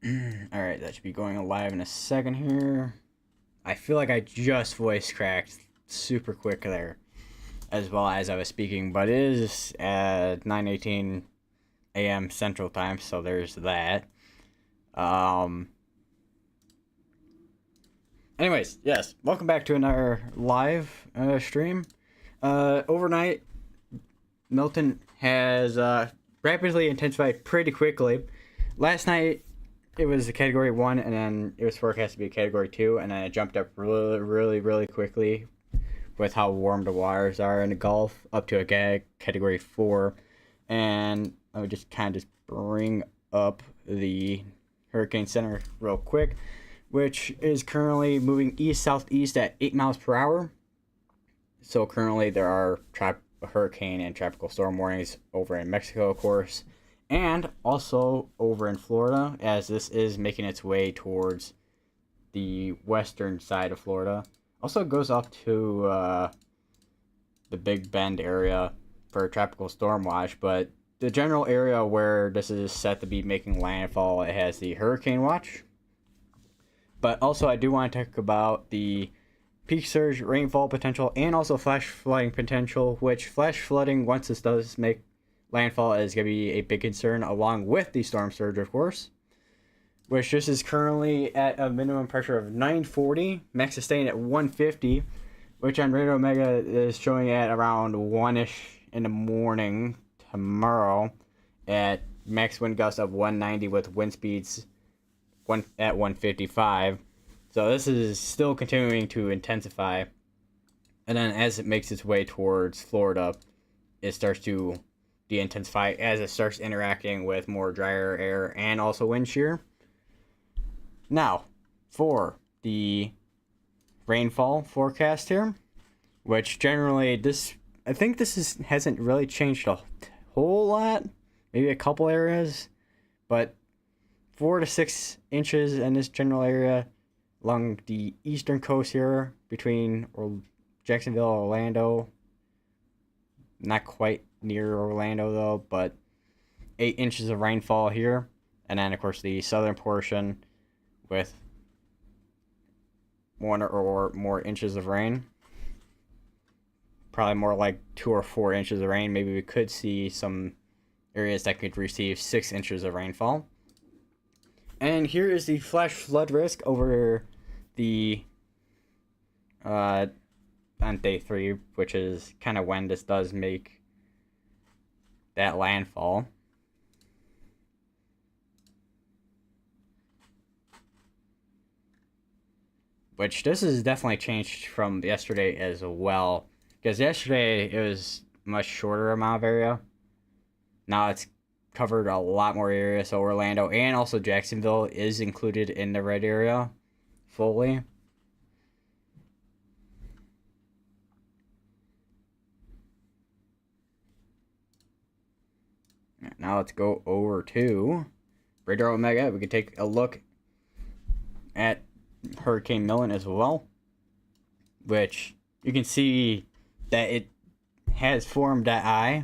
Alright, that should be going live in a second here. I feel like I just voice cracked super quick there, as well as I was speaking, but it is at 9:18 a.m. Central Time, so there's that. Um. Anyways, yes, welcome back to another live stream. Overnight, Milton has rapidly intensified pretty quickly. Last night, it was a category 1, and then it was forecast to be a category 2, and then it jumped up really quickly with how warm the waters are in the Gulf up to a category 4. And I would just kind of bring up the Hurricane Center real quick, which is currently moving east-southeast at 8 miles per hour. So currently there are hurricane and tropical storm warnings over in Mexico, of course, and also over in Florida, as this is making its way towards the western side of Florida. Also goes up to the Big Bend area for a tropical storm watch, but the general area where this is set to be making landfall, it has the hurricane watch. But also I do want to talk about the peak surge rainfall potential and also flash flooding potential, which flash flooding, once this does make landfall, is going to be a big concern, along with the storm surge, of course, which this is currently at a minimum pressure of 940, max sustained at 150, which on Radar Omega is showing at around 1-ish in the morning tomorrow at max wind gusts of 190 with wind speeds at 155. So this is still continuing to intensify. And then as it makes its way towards Florida, it starts to de-intensify as it starts interacting with more drier air and also wind shear. Now, for the rainfall forecast here, which generally I think this hasn't really changed a whole lot, maybe a couple areas, but 4 to 6 inches in this general area along the eastern coast here between Jacksonville, Orlando. Not quite near Orlando though, but 8 inches of rainfall here. And then of course the southern portion with 1 or more inches of rain. Probably more like 2 or 4 inches of rain. Maybe we could see some areas that could receive 6 inches of rainfall. And here is the flash flood risk over the on day 3, which is kind of when this does make that landfall. Which this has definitely changed from yesterday as well, because yesterday it was much shorter amount of area. Now it's covered a lot more area, so Orlando and also Jacksonville is included in the red area fully. Now let's go over to Radar Omega. We can take a look at Hurricane Milton as well, which you can see that it has formed that eye.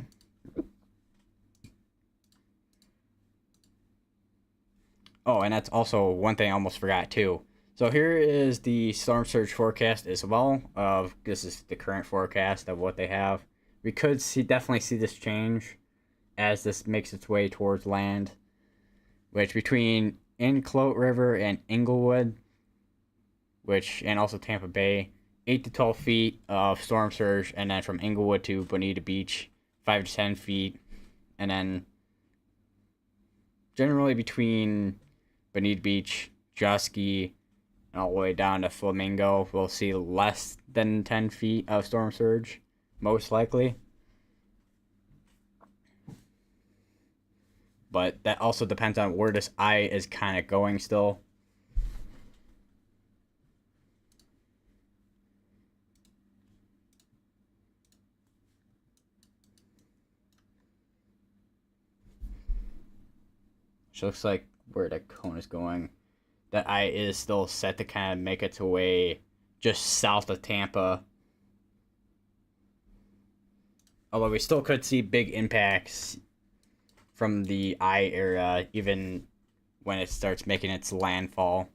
Oh, and that's also one thing I almost forgot too. So here is the storm surge forecast as well. This is the current forecast of what they have. We could definitely see this change as this makes its way towards land, which between Inclote River and Inglewood, and also Tampa Bay, 8 to 12 feet of storm surge, and then from Inglewood to Bonita Beach, 5 to 10 feet, and then generally between Bonita Beach, Joski, and all the way down to Flamingo, we'll see less than 10 feet of storm surge, most likely. But that also depends on where this eye is kind of going still. Which looks like where the cone is going. That eye is still set to kind of make its way just south of Tampa. Although we still could see big impacts from the eye area, even when it starts making its landfall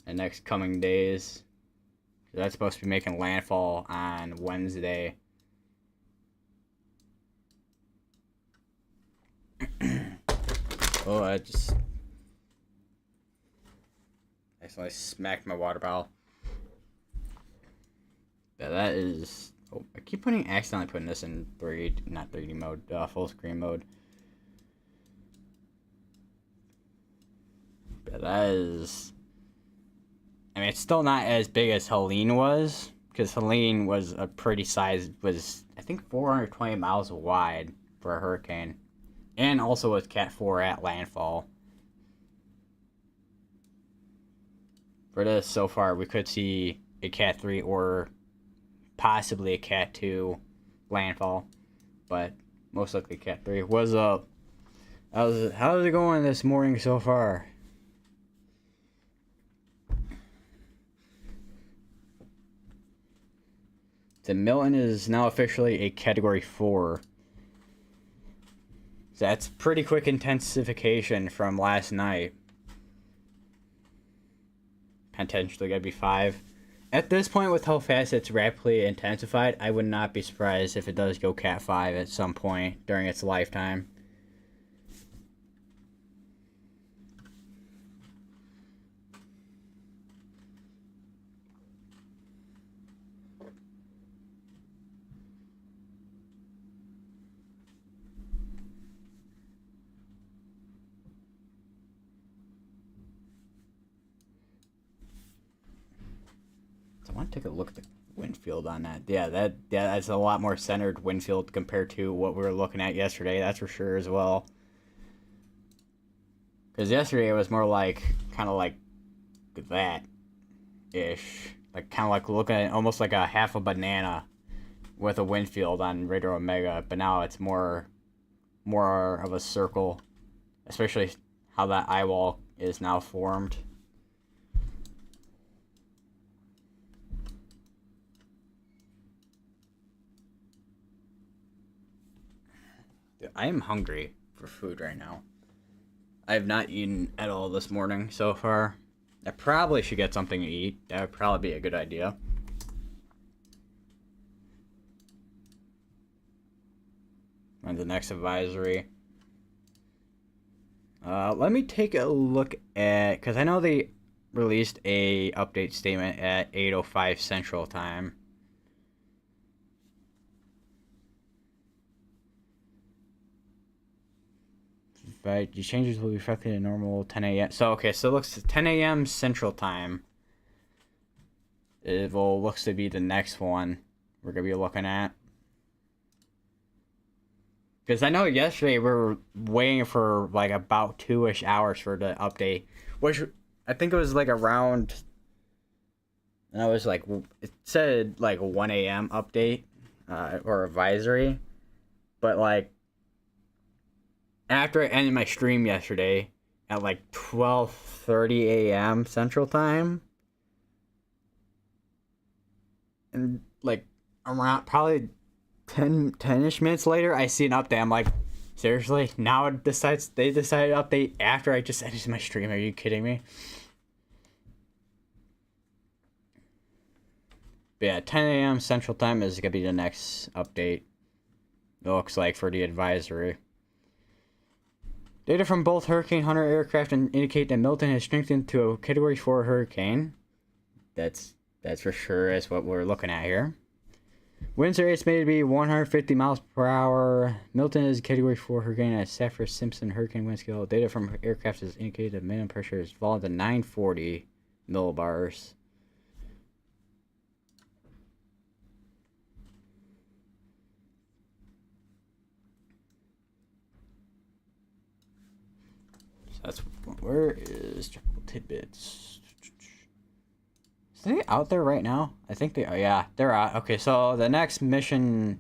in the next coming days. That's supposed to be making landfall on Wednesday. Oh, I accidentally smacked my water bottle. Yeah, that is... Oh, I keep accidentally putting this in not 3D mode, full screen mode. Yeah, that is... I mean, it's still not as big as Helene was, because Helene was a pretty size, was, I think, 420 miles wide for a hurricane. And also was Cat 4 at landfall. For this, so far, we could see a Cat 3 or possibly a Cat 2 landfall. But most likely Cat 3. What's up? How's it going this morning so far? The Milton is now officially a Category 4. So that's pretty quick intensification from last night. Potentially gonna be 5. At this point, with how fast it's rapidly intensified, I would not be surprised if it does go Cat 5 at some point during its lifetime. I want to take a look at the wind field on that. Yeah, that's a lot more centered wind field compared to what we were looking at yesterday. That's for sure as well. Because yesterday it was more like kind of like that ish, like kind of like looking at almost like a half a banana with a wind field on Radar Omega. But now it's more of a circle, especially how that eye wall is now formed. I am hungry for food right now. I have not eaten at all this morning so far. I probably should get something to eat. That would probably be a good idea. And the next advisory. Let me take a look at... Because I know they released a update statement at 8:05 Central Time. Right, the changes will be reflected in normal 10 a.m. So, okay, so it looks 10 a.m. Central Time. It looks to be the next one we're going to be looking at. Because I know yesterday we were waiting for like about 2-ish hours for the update. Which I think it was like around... And I was like... It said like 1 a.m. update. Or advisory. But like... After I ended my stream yesterday at like 12:30 a.m. Central Time, and like around probably 10-ish minutes later, I see an update. I'm like, seriously? Now they decided to update after I just ended my stream. Are you kidding me? But yeah, 10 a.m. Central Time is gonna be the next update. It looks like for the advisory. Data from both Hurricane Hunter aircraft indicate that Milton has strengthened to a Category 4 hurricane. That's for sure. That's what we're looking at here. Winds are estimated to be 150 miles per hour. Milton is a Category 4 hurricane at Saffir-Simpson hurricane wind scale. Data from aircraft has indicated that minimum pressure has fallen to 940 millibars. That's where is Triple Tidbits? Is they out there right now? I think they are. Yeah, they're out. Okay, so the next mission,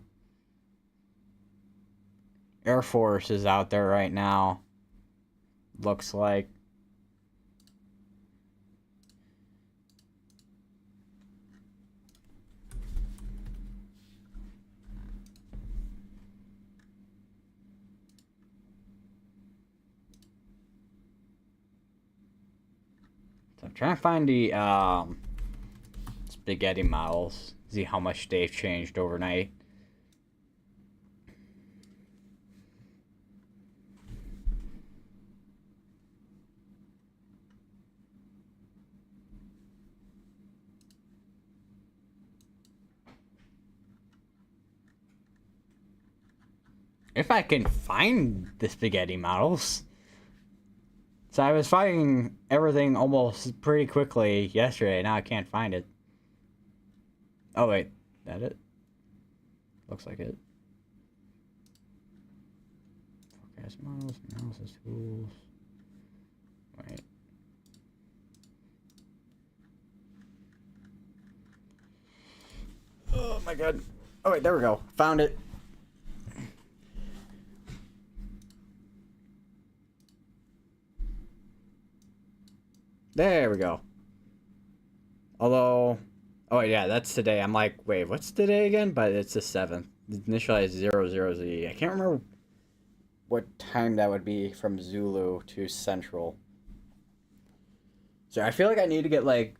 Air Force is out there right now. Looks like. So I'm trying to find the spaghetti models. See how much they've changed overnight. If I can find the spaghetti models. So I was finding everything almost pretty quickly yesterday. Now I can't find it. Oh wait, that it? Looks like it. Forecast models, analysis tools. Wait. Oh my god. Oh wait, there we go. Found it. There we go. Although, oh yeah, that's today. I'm like, wait, what's today again? But it's the 7th. Initialized 00Z. I can't remember what time that would be from Zulu to Central. So I feel like I need to get like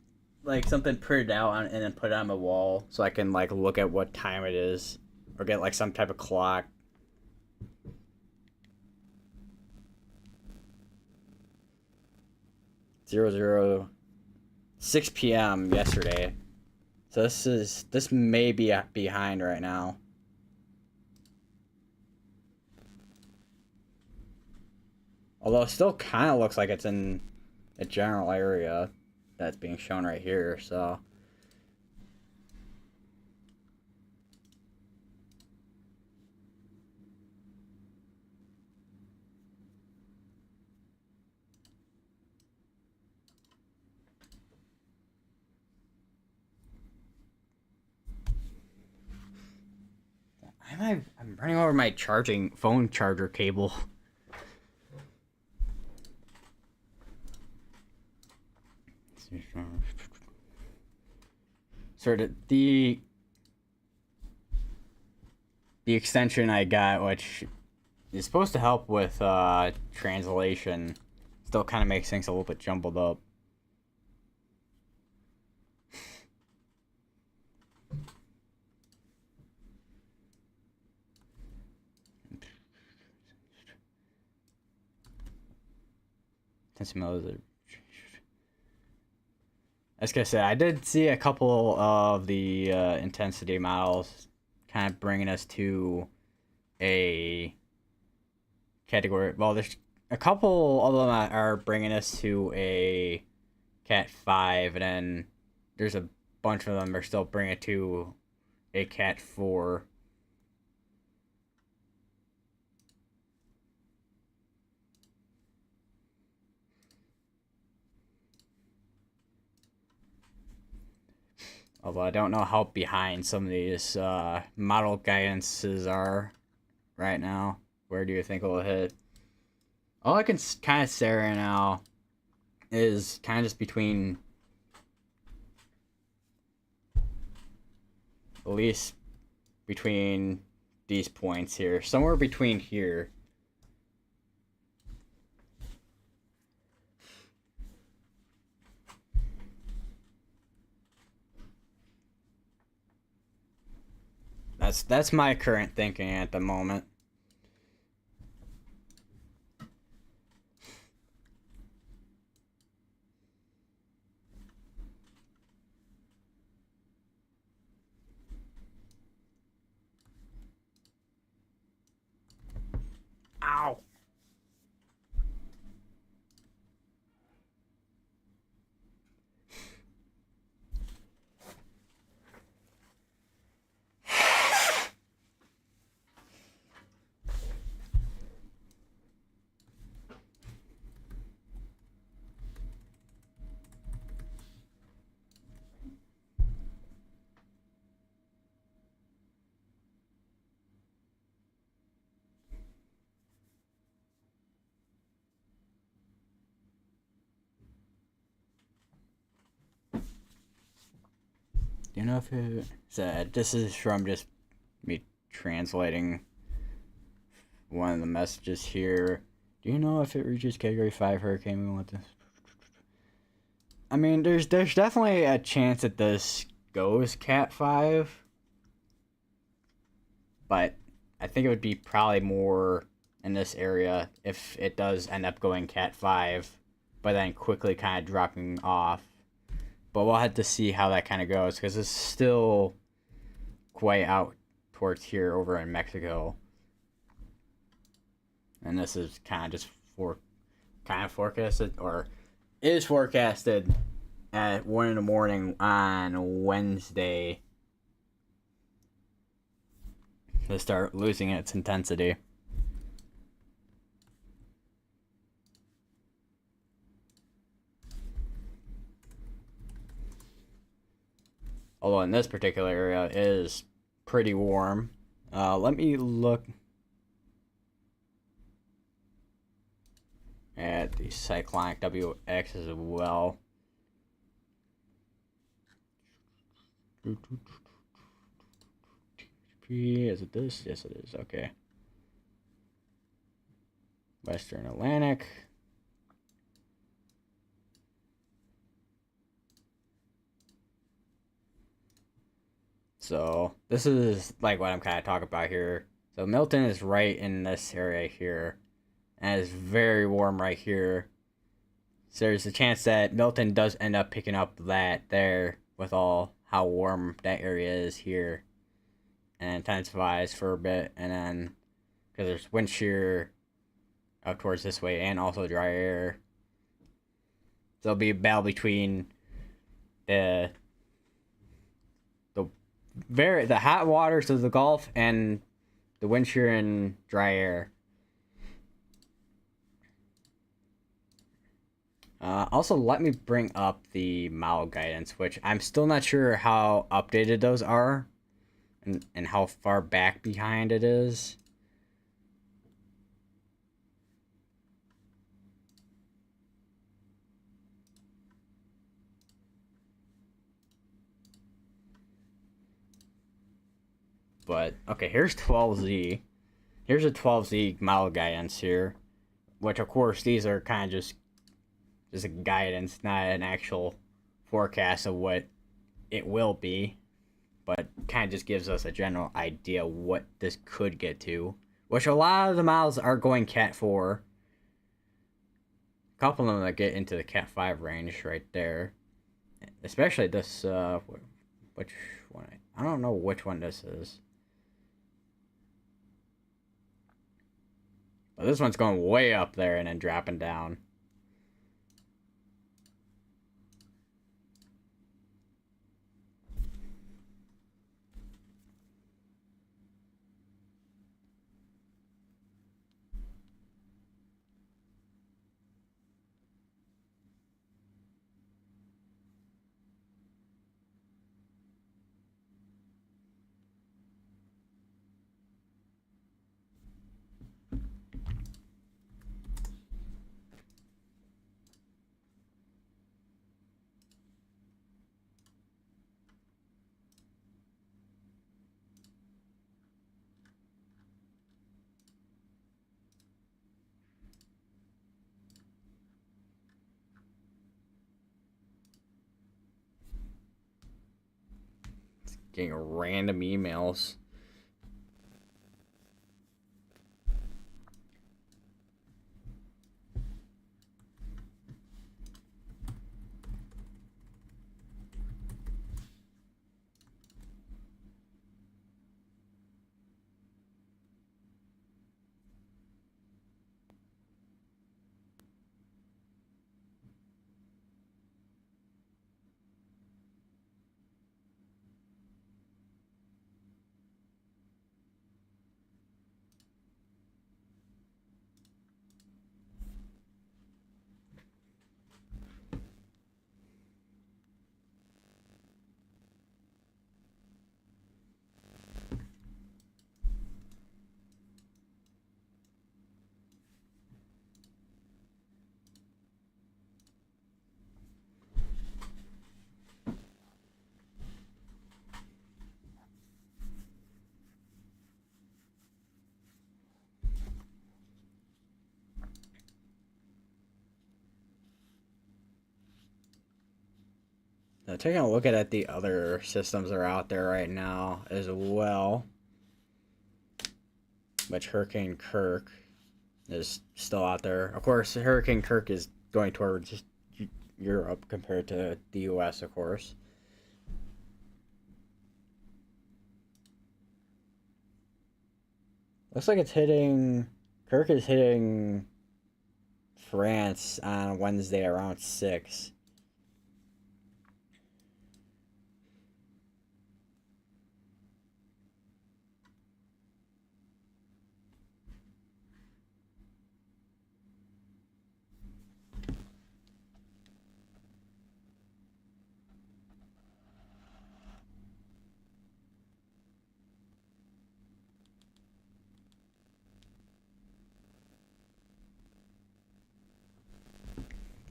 something printed out on, and then put it on my wall so I can like look at what time it is, or get like some type of clock. Zero zero 6 p.m. yesterday. So this may be behind right now. Although it still kind of looks like it's in a general area that's being shown right here, so. I'm running over my phone charger cable. So the extension I got, which is supposed to help with translation, still kind of makes things a little bit jumbled up. As I said, I did see a couple of the intensity models kind of bringing us to a category. Well, there's a couple of them that are bringing us to a Cat 5, and then there's a bunch of them that are still bringing it to a Cat 4. Although I don't know how behind some of these model guidances are right now. Where do you think it'll hit? All I can kind of say right now is kind of just between, at least between these points here. Somewhere between here. That's my current thinking at the moment. Ow. Do you know if it said, this is from just me translating one of the messages here. Do you know if it reaches category 5 hurricane? We want this. I mean, there's definitely a chance that this goes Cat 5, but I think it would be probably more in this area if it does end up going Cat 5, but then quickly kind of dropping off. But we'll have to see how that kind of goes, because it's still quite out towards here over in Mexico. And this is kind of just forecasted, or is forecasted at 1 in the morning on Wednesday to start losing its intensity. Although in this particular area it is pretty warm. Let me look at the cyclonic WX as well. Is it this? Yes, it is. Okay. Western Atlantic. So this is like what I'm kind of talking about here. So Milton is right in this area here, and it's very warm right here. So there's a chance that Milton does end up picking up that there with all how warm that area is here, and intensifies for a bit, and then because there's wind shear up towards this way and also dry air, so there'll be a battle between the hot waters of the Gulf and the wind shear and dry air. Also, let me bring up the model guidance, which I'm still not sure how updated those are and how far back behind it is. But, okay, here's 12Z. Here's a 12Z model guidance here, which, of course, these are kind of just a guidance, not an actual forecast of what it will be, but kind of just gives us a general idea what this could get to, which a lot of the models are going Cat 4. A couple of them that get into the Cat 5 range right there. Especially this, which one? I don't know which one this is. But this one's going way up there and then dropping down. Getting random emails. Taking a look at the other systems that are out there right now as well, which Hurricane Kirk is still out there. Of course, Hurricane Kirk is going towards Europe compared to the U.S., of course. Looks like it's hitting... Kirk is hitting France on Wednesday around 6.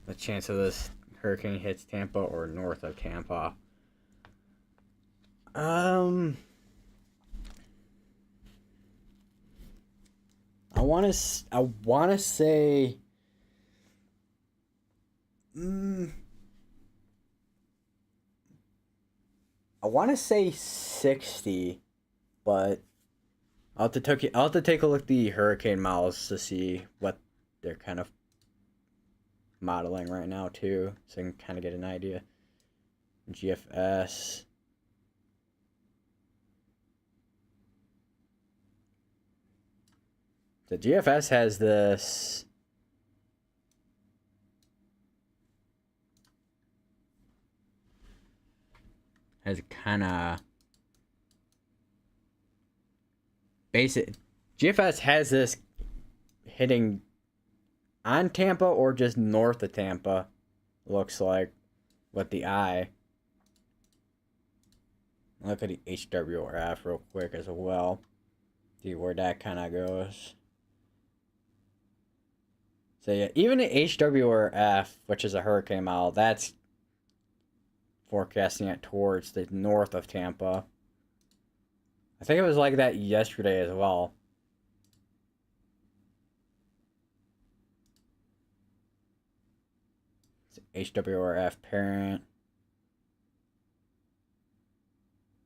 The chance of this hurricane hits Tampa or north of Tampa. I want to say I want to say 60, but I'll have to take a look at the hurricane models to see what they're kind of modeling right now too, so I can kind of get an idea. GFS. The GFS has this kind of basic. GFS has this hitting on Tampa or just north of Tampa, looks like, with the eye. Look at the HWRF real quick as well. See where that kind of goes. So yeah, even the HWRF, which is a hurricane model, that's forecasting it towards the north of Tampa. I think it was like that yesterday as well. It's HWRF parent.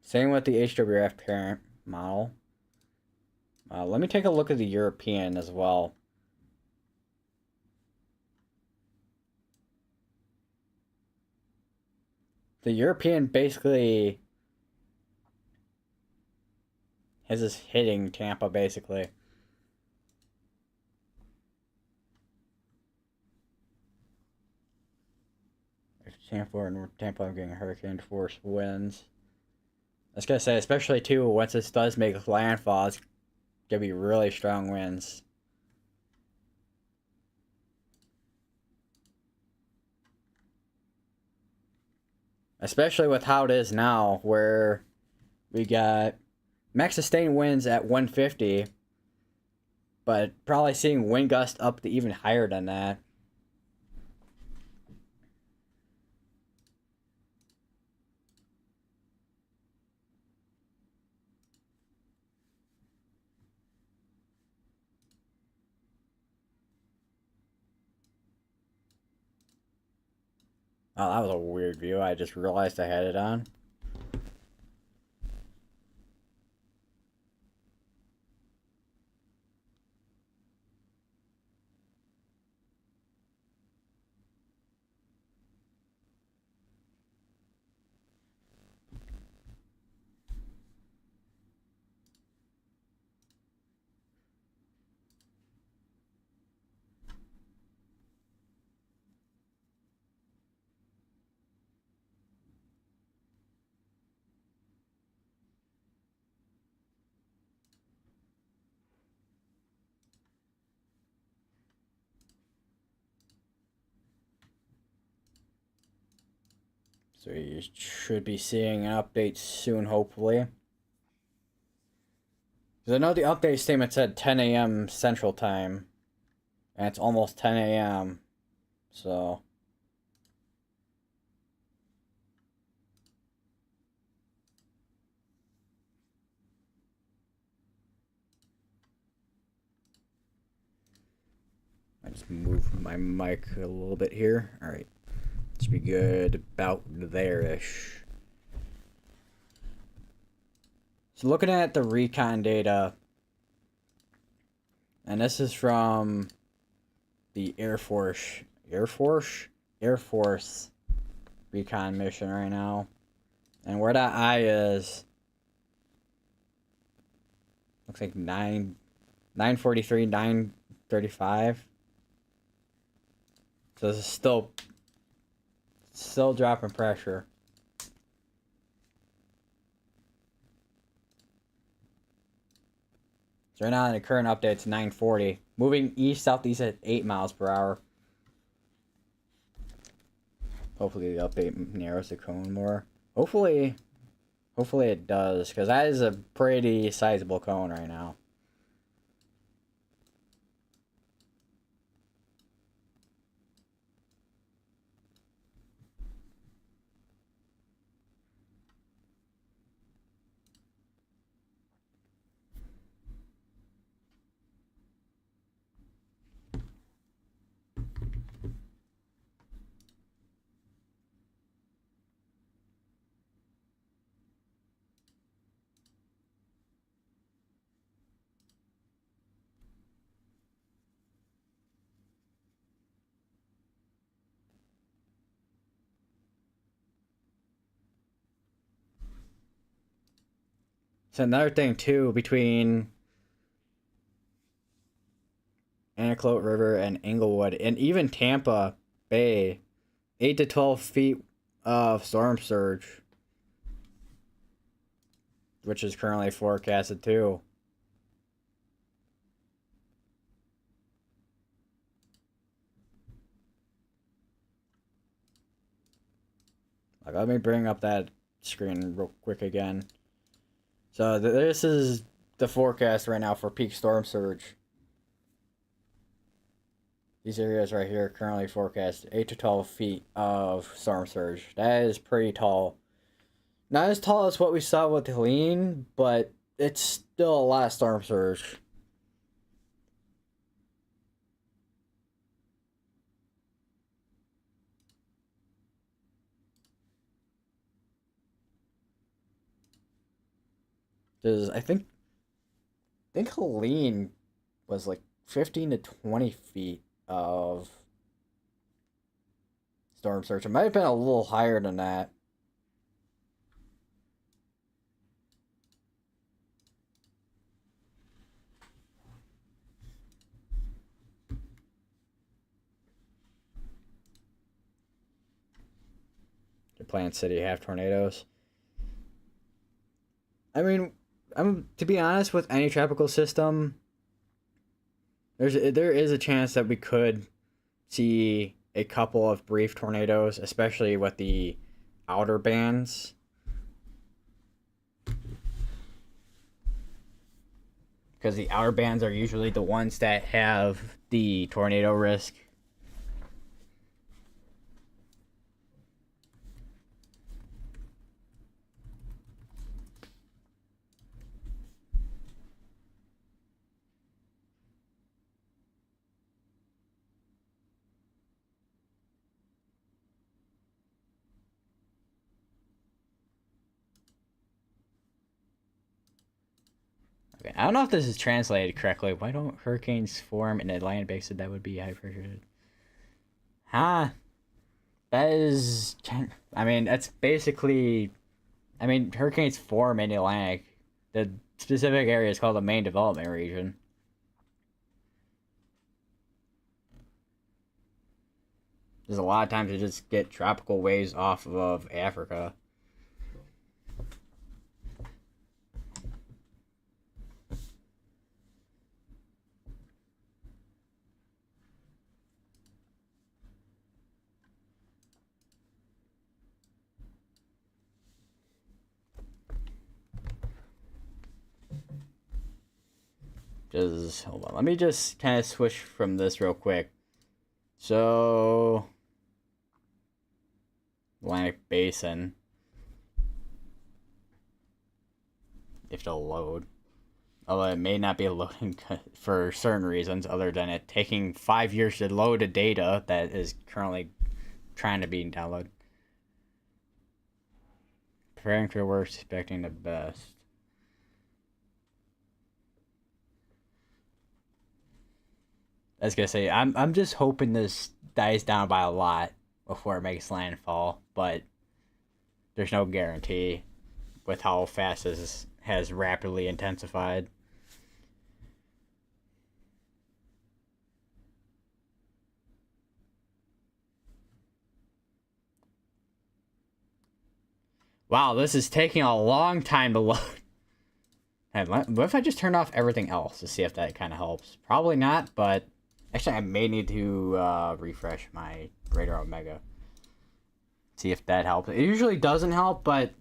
Same with the HWRF parent model. Let me take a look at the European as well. The European basically has this hitting Tampa, basically. Tampa or North Tampa, I'm getting hurricane force winds. I was gonna say, especially too, once this does make landfall, it's gonna be really strong winds. Especially with how it is now, where we got max sustained winds at 150, but probably seeing wind gusts up to even higher than that. Oh, that was a weird view. I just realized I had it on. So you should be seeing an update soon, hopefully. Because I know the update statement said 10 a.m. Central Time. And it's almost 10 a.m. So... I just move my mic a little bit here. Alright. Should be good about there-ish. So looking at the recon data, and this is from the Air Force recon mission right now. And where that I is, looks like 943, 935. So this is still dropping pressure. So right now the current update it's 940. Moving east-southeast at 8 miles per hour. Hopefully the update narrows the cone more. Hopefully it does, because that is a pretty sizable cone right now. So another thing too, between Anaclote River and Englewood, and even Tampa Bay, 8 to 12 feet of storm surge, which is currently forecasted too. Like, let me bring up that screen real quick again. So this is the forecast right now for peak storm surge. These areas right here currently forecast 8 to 12 feet of storm surge. That is pretty tall. Not as tall as what we saw with Helene, but it's still a lot of storm surge. Because I think Helene was like 15 to 20 feet of storm surge. It might have been a little higher than that. The Plant City have tornadoes. I mean, to be honest, with any tropical system, there is a chance that we could see a couple of brief tornadoes, especially with the outer bands. Because the outer bands are usually the ones that have the tornado risk. I don't know if this is translated correctly. Why don't hurricanes form in Atlantic basin that would be high pressure? Huh? That is... I mean, that's basically... I mean, hurricanes form in the Atlantic. The specific area is called the main development region. There's a lot of times you just get tropical waves off of Africa. Just hold on. Let me just kind of switch from this real quick. So, Atlantic Basin. If it'll load. Although it may not be loading for certain reasons, other than it taking 5 years to load a data that is currently trying to be downloaded. Preparing for the worst, expecting the best. I was gonna say, I'm just hoping this dies down by a lot before it makes landfall, but there's no guarantee with how fast this has rapidly intensified. Wow, this is taking a long time to load. What if I just turn off everything else to see if that kind of helps? Probably not, but actually I may need to refresh my Radar Omega. See if that helps. It usually doesn't help, but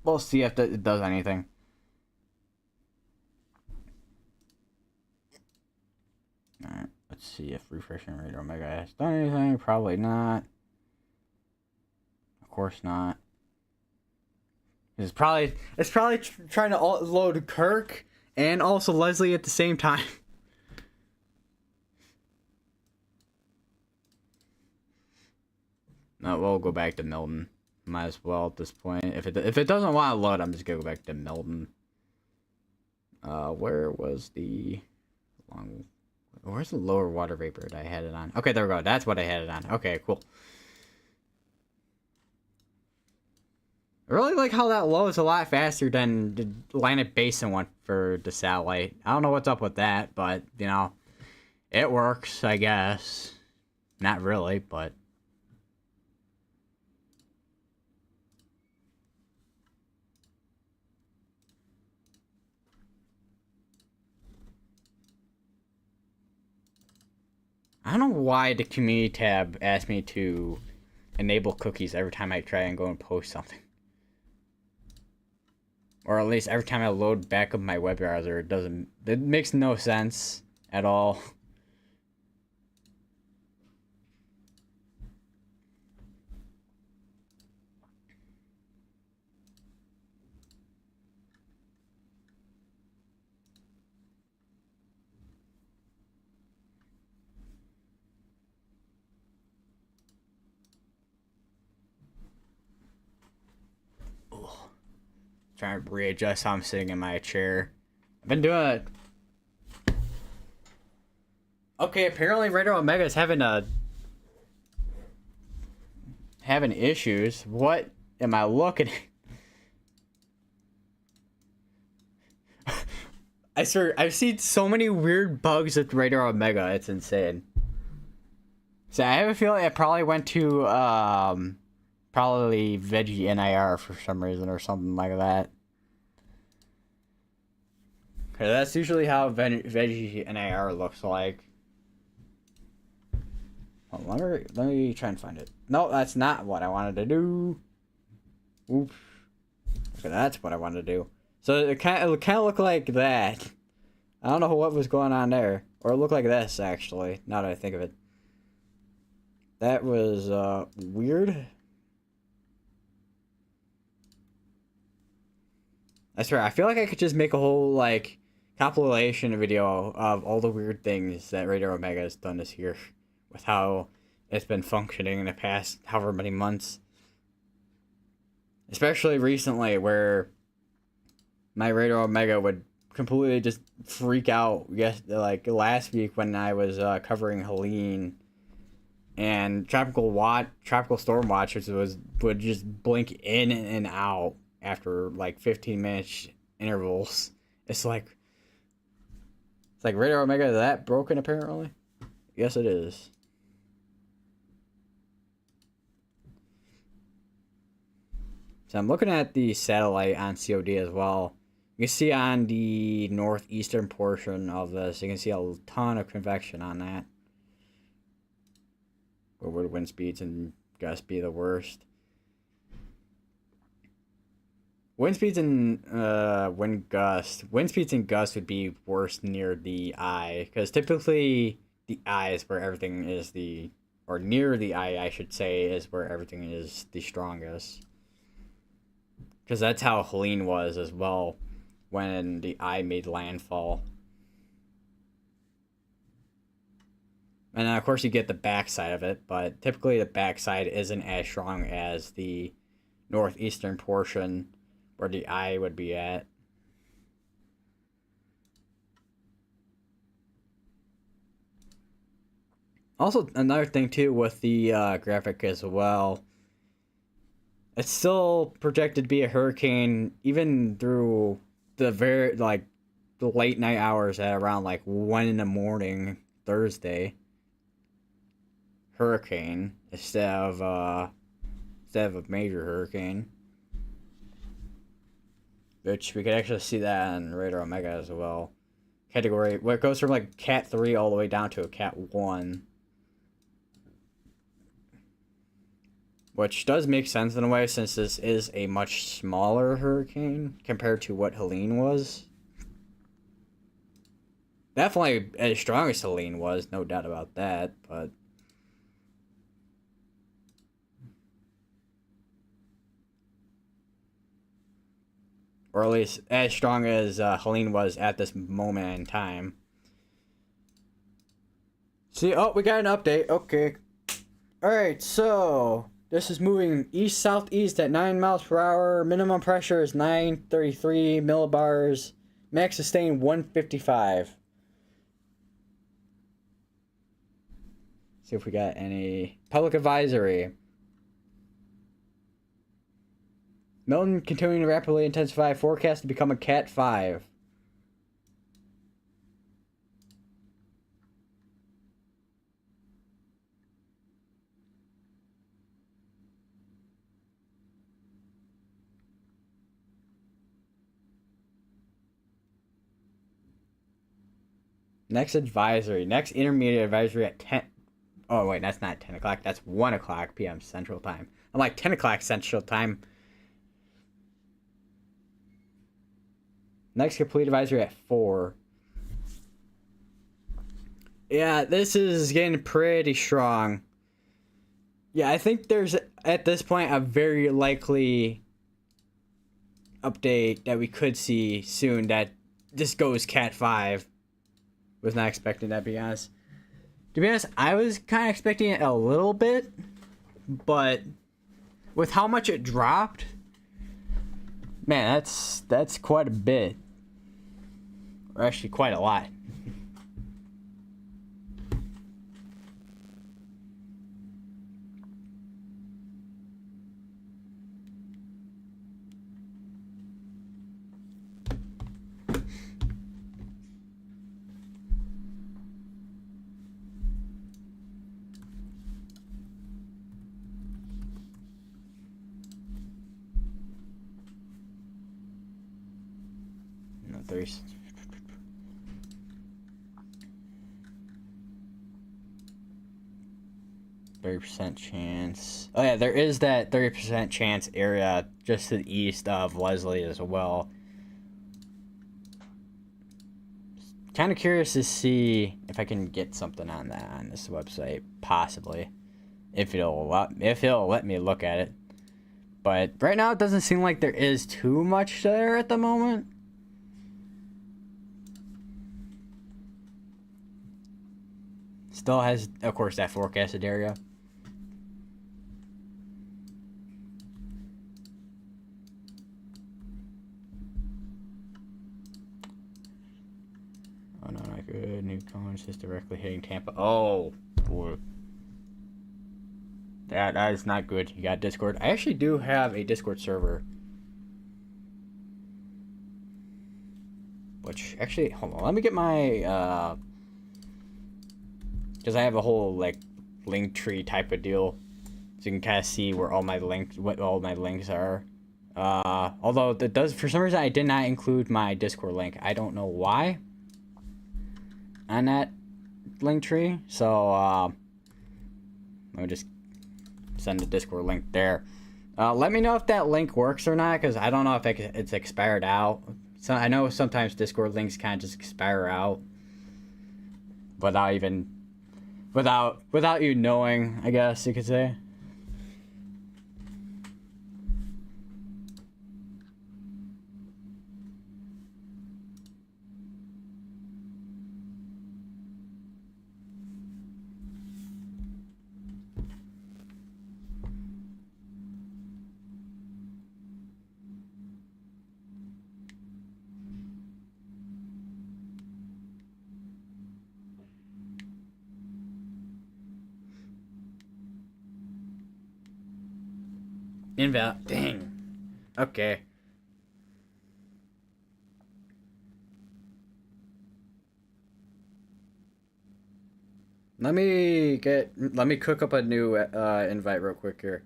we'll see if it does anything. Alright, let's see if refreshing Radar Omega has done anything. Probably not. Of course not. It's probably trying to load Kirk and also Leslie at the same time. No, we'll go back to Milton. Might as well at this point. If it doesn't want to load, I'm just gonna go back to Milton. Where was the long? Where's the lower water vapor that I had it on? Okay, there we go. That's what I had it on. Okay, cool. I really like how that loads a lot faster than the Atlantic Basin one for the satellite. I don't know what's up with that, but, you know, it works, I guess. Not really, but... I don't know why the community tab asked me to enable cookies every time I try and go and post something. Or at least every time I load back up my web browser, it makes no sense at all. Trying to readjust how I'm sitting in my chair. I've been doing it. Okay, apparently Radar Omega is having issues. What am I looking at? I swear, I've seen so many weird bugs with Radar Omega. It's insane. So I have a feeling I probably went to probably Veggie NIR for some reason or something like that. Okay, that's usually how Veggie NIR looks like. Oh, let me try and find it. No, that's not what I wanted to do. Oops. Okay, that's what I wanted to do. So it kind of look like that. I don't know what was going on there. Or it looked like this, actually, now that I think of it. That was weird. I swear, I feel like I could just make a whole, like, compilation video of all the weird things that Radar Omega has done this year. With how it's been functioning in the past however many months. Especially recently, where my Radar Omega would completely just freak out. Yes, like last week when I was covering Helene, and tropical storm watchers would just blink in and out after like 15-minute intervals. It's like Radar Omega is that broken apparently. Yes, it is. So I'm looking at the satellite on COD as well. You can see on the northeastern portion of this, you can see a ton of convection on that. Where would wind speeds and gust be the worst? Wind speeds and wind speeds and gusts would be worse near the eye, because typically the eye is where everything is or near the eye, I should say, is where everything is the strongest. Because that's how Helene was as well when the eye made landfall. And then of course you get the backside of it, but typically the backside isn't as strong as the northeastern portion where the eye would be at. Also, another thing too with the graphic as well, it's still projected to be a hurricane even through the the late night hours at around like 1 in the morning Thursday. Hurricane instead of a major hurricane, which we could actually see that on Radar Omega as well. Category, well, it goes from like Cat 3 all the way down to a Cat 1. Which does make sense in a way, since this is a much smaller hurricane compared to what Helene was. Definitely as strong as Helene was, no doubt about that, but... or at least as strong as Helene was at this moment in time. See, oh, we got an update. Okay. Alright, so... this is moving east-southeast at 9 miles per hour. Minimum pressure is 933 millibars. Max sustained 155. See if we got any public advisory. Milton continuing to rapidly intensify. Forecast to become a Cat 5. Next advisory. Next intermediate advisory at 10. Oh, wait, that's not 10 o'clock. That's 1 o'clock p.m. Central Time. I'm like 10 o'clock Central Time. Next complete advisory at 4. Yeah, this is getting pretty strong. Yeah, I think there's, at this point, a very likely update that we could see soon that this goes Cat 5. Was not expecting that, to be honest. To be honest, I was kind of expecting it a little bit, but with how much it dropped, man, that's quite a bit. Or actually quite a lot. No, 30% chance. Oh yeah, there is that 30% chance area just to the east of Leslie as well. Kind of curious to see if I can get something on that on this website, possibly, if it'll let me look at it. But right now, it doesn't seem like there is too much there at the moment. Still has, of course, that forecasted area. Oh no, not good. New cones just directly hitting Tampa. Oh boy, that is not good. You got Discord. I actually do have a Discord server, which actually, hold on. Let me get my because I have a whole like link tree type of deal, so you can kind of see where all my links, what all my links are. Although it does, for some reason, I did not include my Discord link. I don't know why on that link tree. So let me just send the Discord link there. Let me know if that link works or not, because I don't know if it's expired out. So I know sometimes Discord links kind of just expire out without you knowing, I guess you could say. Invalid. Dang. Okay. Let me cook up a new invite real quick here.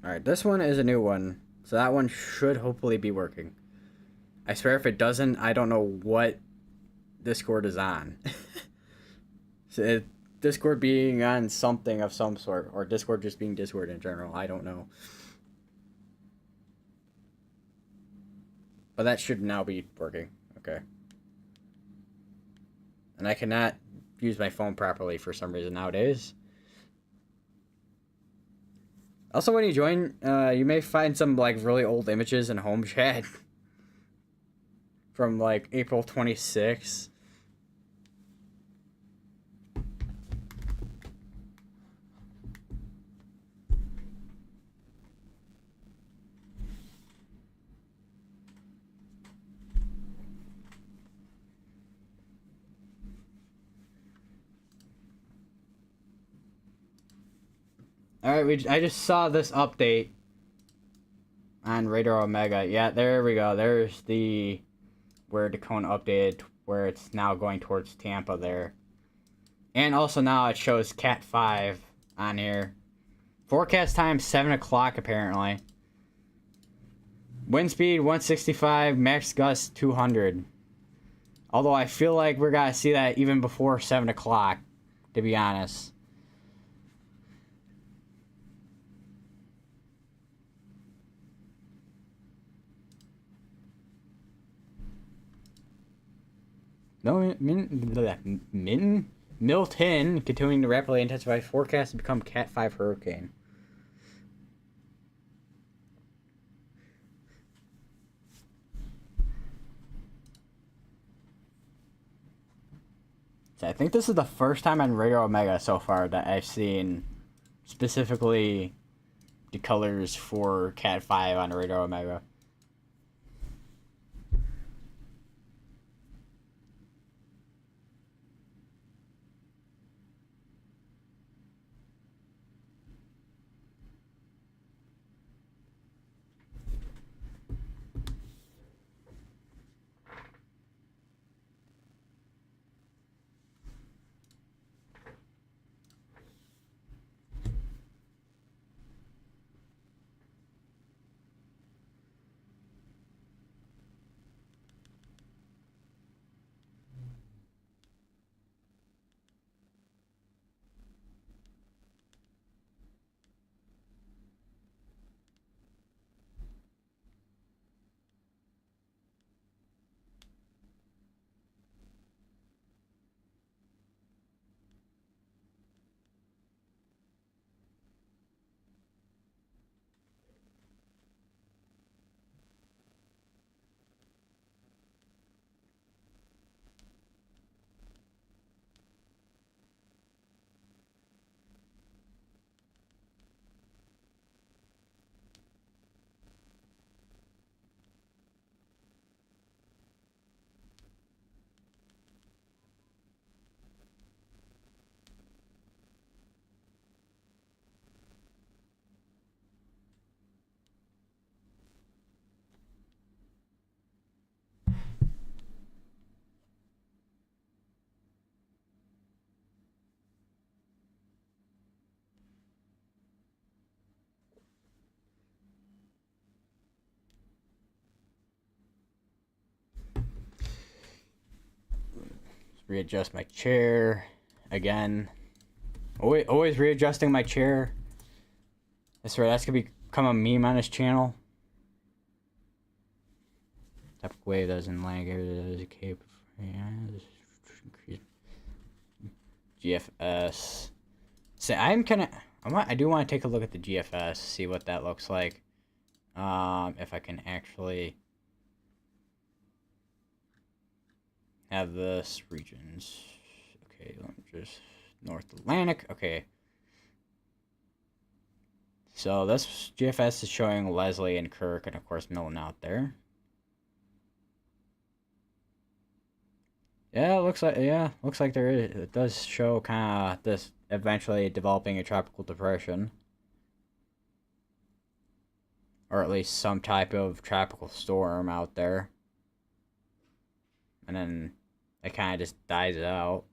All right, this one is a new one, so that one should hopefully be working. I swear if it doesn't, I don't know what Discord is on. So Discord being on something of some sort, or Discord just being Discord in general, I don't know. But that should now be working. Okay. And I cannot use my phone properly for some reason nowadays. Also, when you join, you may find some like really old images in home chat from like April 26th. Alright, I just saw this update on Radar Omega. Yeah, there we go. There's the where Dakota updated, where it's now going towards Tampa there. And also now it shows Cat 5 on here. Forecast time 7 o'clock apparently. Wind speed 165, max gust 200. Although I feel like we're gonna see that even before 7 o'clock, to be honest. No, Milton continuing to rapidly intensify, forecast to become Cat 5 hurricane. So I think this is the first time on Radar Omega so far that I've seen specifically the colors for Cat 5 on Radar Omega. Readjust my chair again. Always readjusting my chair. That's right, that's gonna become a meme on this channel. Type wave doesn't lag here. There's a cape. Yeah. GFS. So I do want to take a look at the GFS, see what that looks like. If I can actually have this regions. Okay, let me just North Atlantic. Okay. So this GFS is showing Leslie and Kirk and of course Milton out there. Yeah, looks like there is. It does show kind of this eventually developing a tropical depression, or at least some type of tropical storm out there, and then it kind of just dies out.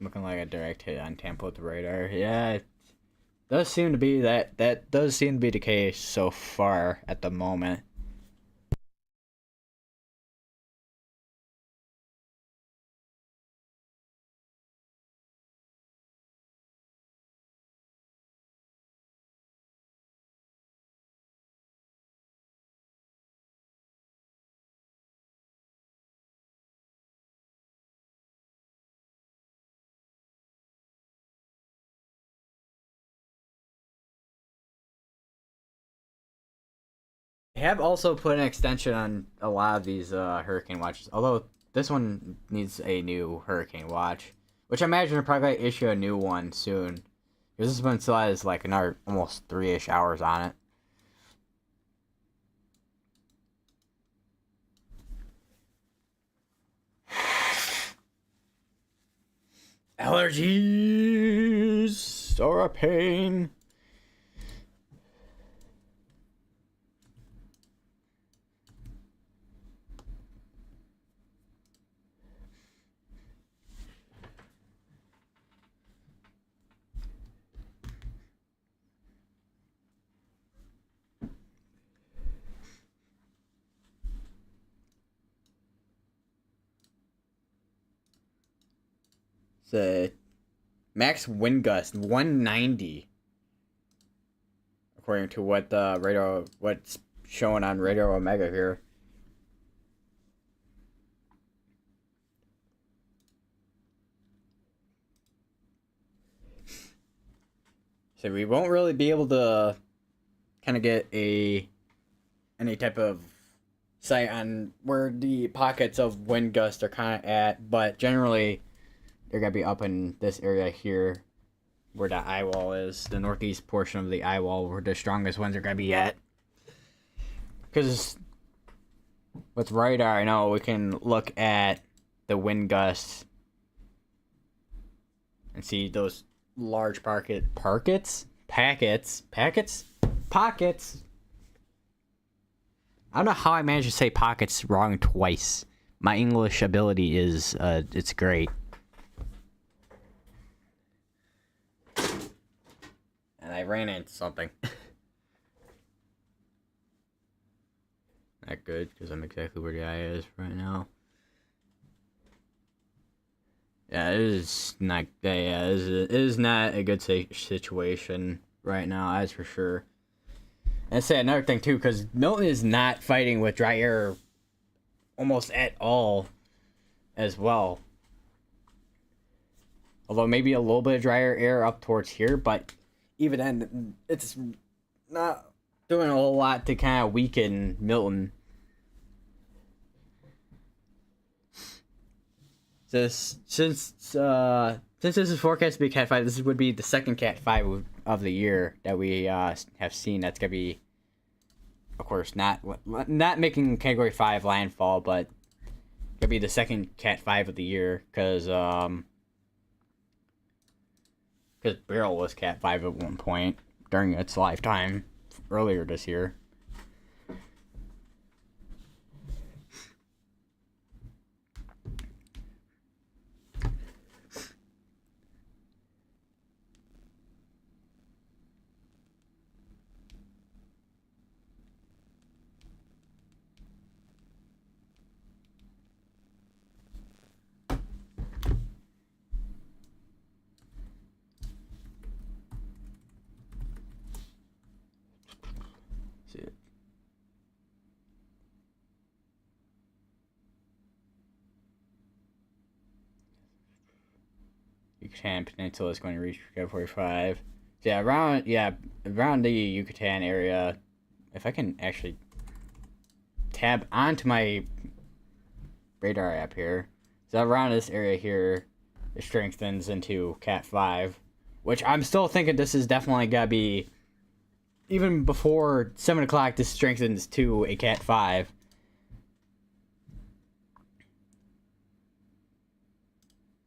Looking like a direct hit on Tampa with the radar. Yeah, it does seem to be that does seem to be the case so far at the moment. They have also put an extension on a lot of these hurricane watches, although this one needs a new hurricane watch, which I imagine they're probably gonna issue a new one soon, because this one still has like another almost 3-ish hours on it. Allergies are a pain. The max wind gust 190, according to what's showing on Radio Omega here. So we won't really be able to kind of get any type of sight on where the pockets of wind gusts are kind of at, but generally they're gonna be up in this area here, where the eye wall is, the northeast portion of the eye wall, where the strongest winds are gonna be at. Because with radar, I know we can look at the wind gusts and see those large pockets. I don't know how I managed to say pockets wrong twice. My English ability is it's great. And I ran into something. Not good, because I'm exactly where the eye is right now. Yeah, it is not. Yeah, it is not a good situation right now. That's for sure. And say another thing too, because Milton is not fighting with dry air almost at all, as well. Although maybe a little bit of drier air up towards here, but even then, it's not doing a whole lot to kind of weaken Milton. Since this is forecast to be Cat 5, this would be the second Cat 5 of the year that we have seen. That's gonna be, of course, not making Category 5 landfall, but gonna be the second Cat 5 of the year, because Beryl was Cat 5 at one point during its lifetime earlier this year. See, Yucatan Peninsula is going to reach Cat 45. So around the Yucatan area, if I can actually tab onto my radar app here, so around this area here, it strengthens into Cat 5, which I'm still thinking this is definitely gotta be, even before 7 o'clock, this strengthens to a Cat 5.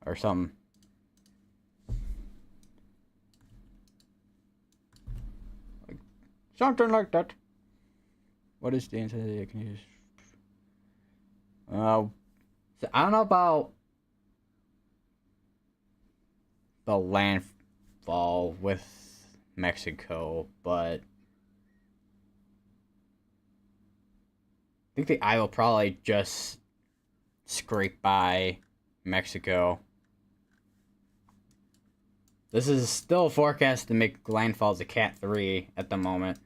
Or something. Something like that. What is the intensity I can use? So I don't know about the landfall with Mexico, but I think the eye will probably just scrape by Mexico. This is still forecast to make landfalls a Cat 3 at the moment.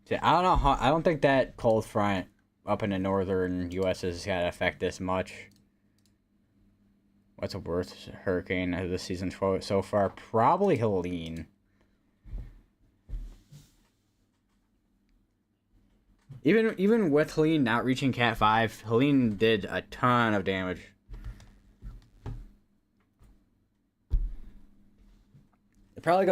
See, I don't know how. I don't think that cold front up in the northern U.S. is gonna affect this much. What's a worst hurricane of the season so far? Probably Helene. Even with Helene not reaching Cat 5, Helene did a ton of damage. It probably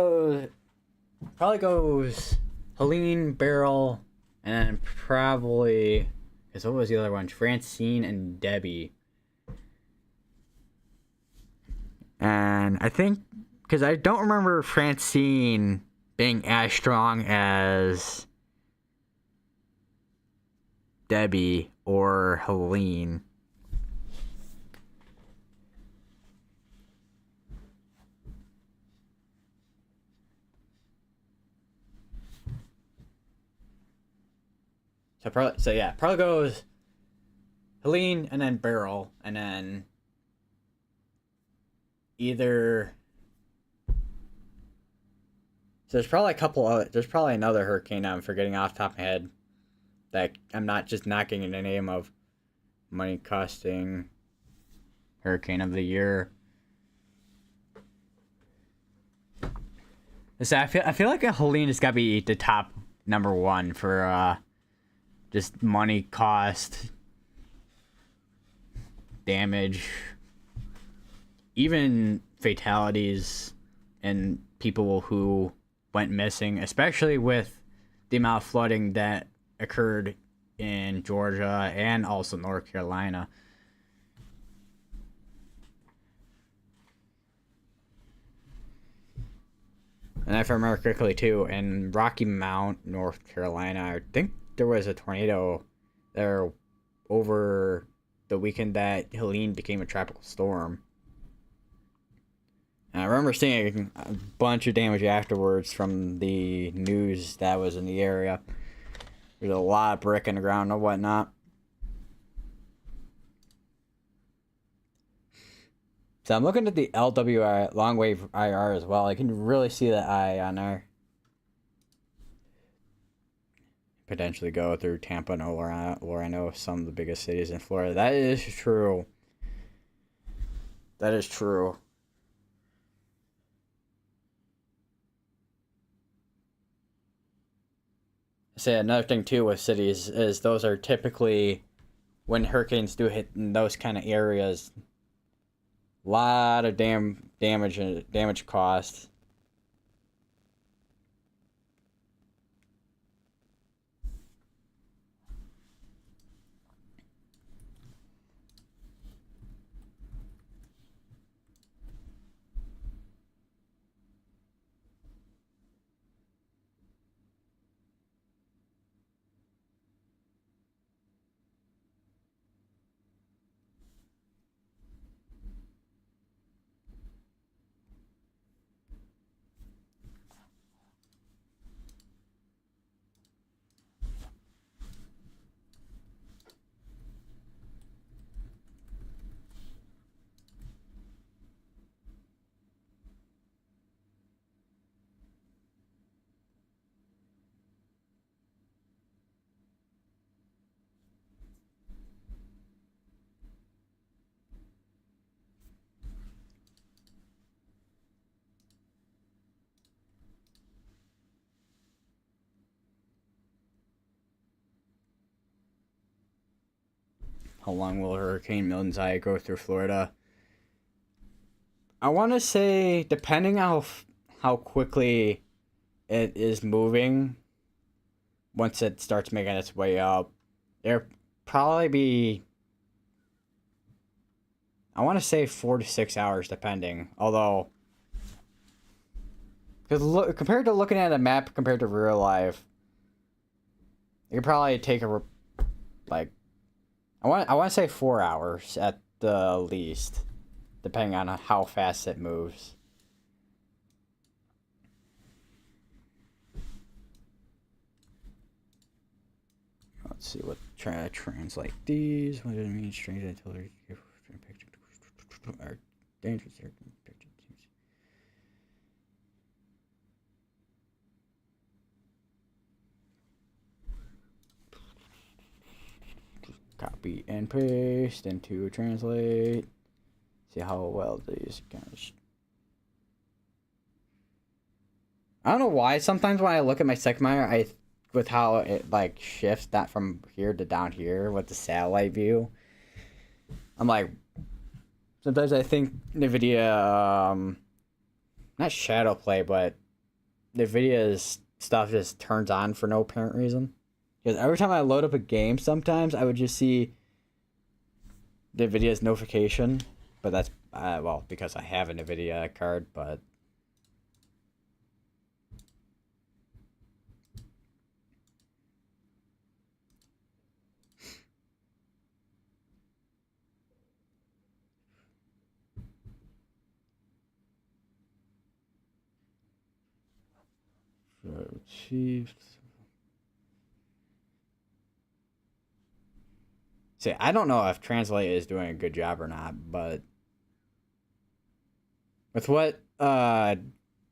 goes Helene, Beryl, and then probably, because what was the other one? Francine and Debbie. And I think, because I don't remember Francine being as strong as Debbie or Helene. Probably goes Helene and then Beryl, and then either. So there's probably a couple other. There's probably another hurricane I'm forgetting off the top of my head that I'm not just knocking in the name of money costing hurricane of the year. So I feel like a Helene has got to be the top number one for just money cost, damage, even fatalities, and people who went missing, especially with the amount of flooding that occurred in Georgia and also North Carolina. And if I remember correctly too, in Rocky Mount, North Carolina, I think there was a tornado there over the weekend that Helene became a tropical storm. And I remember seeing a bunch of damage afterwards from the news that was in the area. There's a lot of brick in the ground and whatnot. So I'm looking at the LWI long wave IR as well. I can really see the eye on there. Potentially go through Tampa and Orlando, some of the biggest cities in Florida. That is true. That is true. Say another thing too with cities is those are typically, when hurricanes do hit in those kind of areas, a lot of damage cost. how long will Hurricane Milton's eye go through Florida? I want to say, depending on how quickly it is moving, once it starts making its way up, there'll probably be, I want to say 4 to 6 hours, depending. Although, because compared to looking at a map compared to real life, it could probably take like, I want to say 4 hours at the least, depending on how fast it moves. Let's see what try to translate these. What does it mean? Strange artillery are dangerous. Copy and paste into translate. See how well these guys. I don't know why. Sometimes when I look at my Segmire, with how it like shifts that from here to down here with the satellite view, I'm like, sometimes I think NVIDIA, not shadow play, but NVIDIA's stuff just turns on for no apparent reason. Because every time I load up a game, sometimes I would just see NVIDIA's notification, but that's well, because I have a NVIDIA card, but. Chiefs. See, I don't know if Translate is doing a good job or not, but with what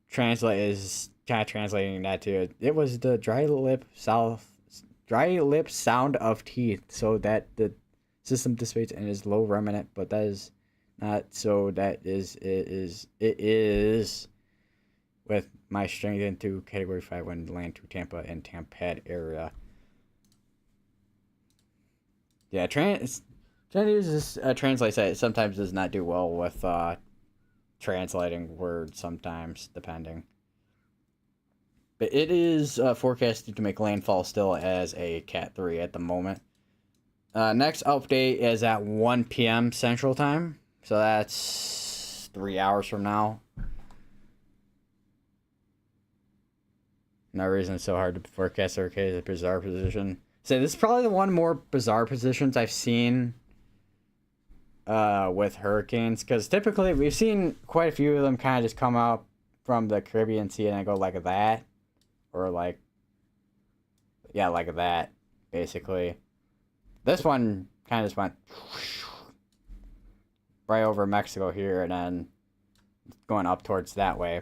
Translate is kind of translating that to, it was the dry lip sound of teeth, so that the system dissipates and is low remnant, but that is not so. That is it is with my strength into Category 5 when land to Tampa and Tampad area. Yeah, trying to use this translate site sometimes does not do well with translating words sometimes, depending. But it is forecasted to make landfall still as a Cat 3 at the moment. Next update is at 1 p.m. Central Time, so that's 3 hours from now. No reason it's so hard to forecast Hurricane is a bizarre position. So this is probably the one more bizarre positions I've seen with hurricanes, because typically we've seen quite a few of them kind of just come out from the Caribbean Sea and then go like that, or like, yeah, like that, basically. This one kind of just went right over Mexico here and then going up towards that way.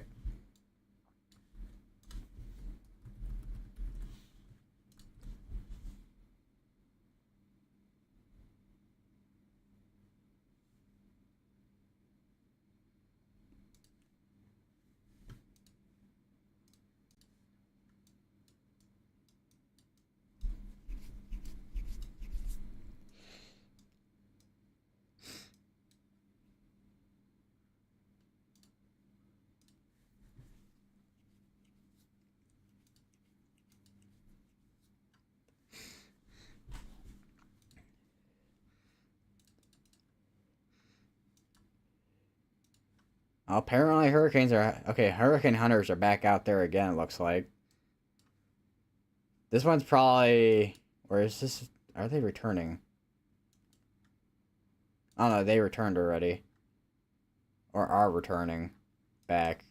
Apparently hurricanes are... Okay, hurricane hunters are back out there again, it looks like. This one's probably... Where is this? Are they returning? Oh no, they returned already. Or are returning back.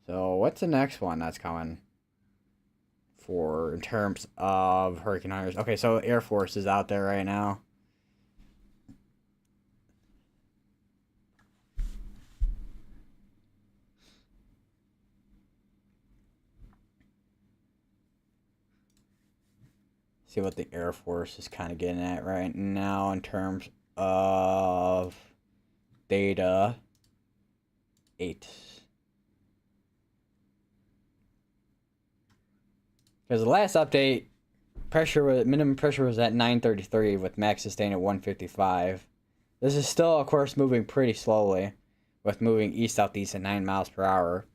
So what's the next one that's coming? For in terms of hurricane hunters. Okay, so Air Force is out there right now. See what the Air Force is kind of getting at right now in terms of data. 8. Because the last update minimum pressure was at 933 with max sustain at 155. This is still, of course, moving pretty slowly, with moving east-southeast at 9 miles per hour.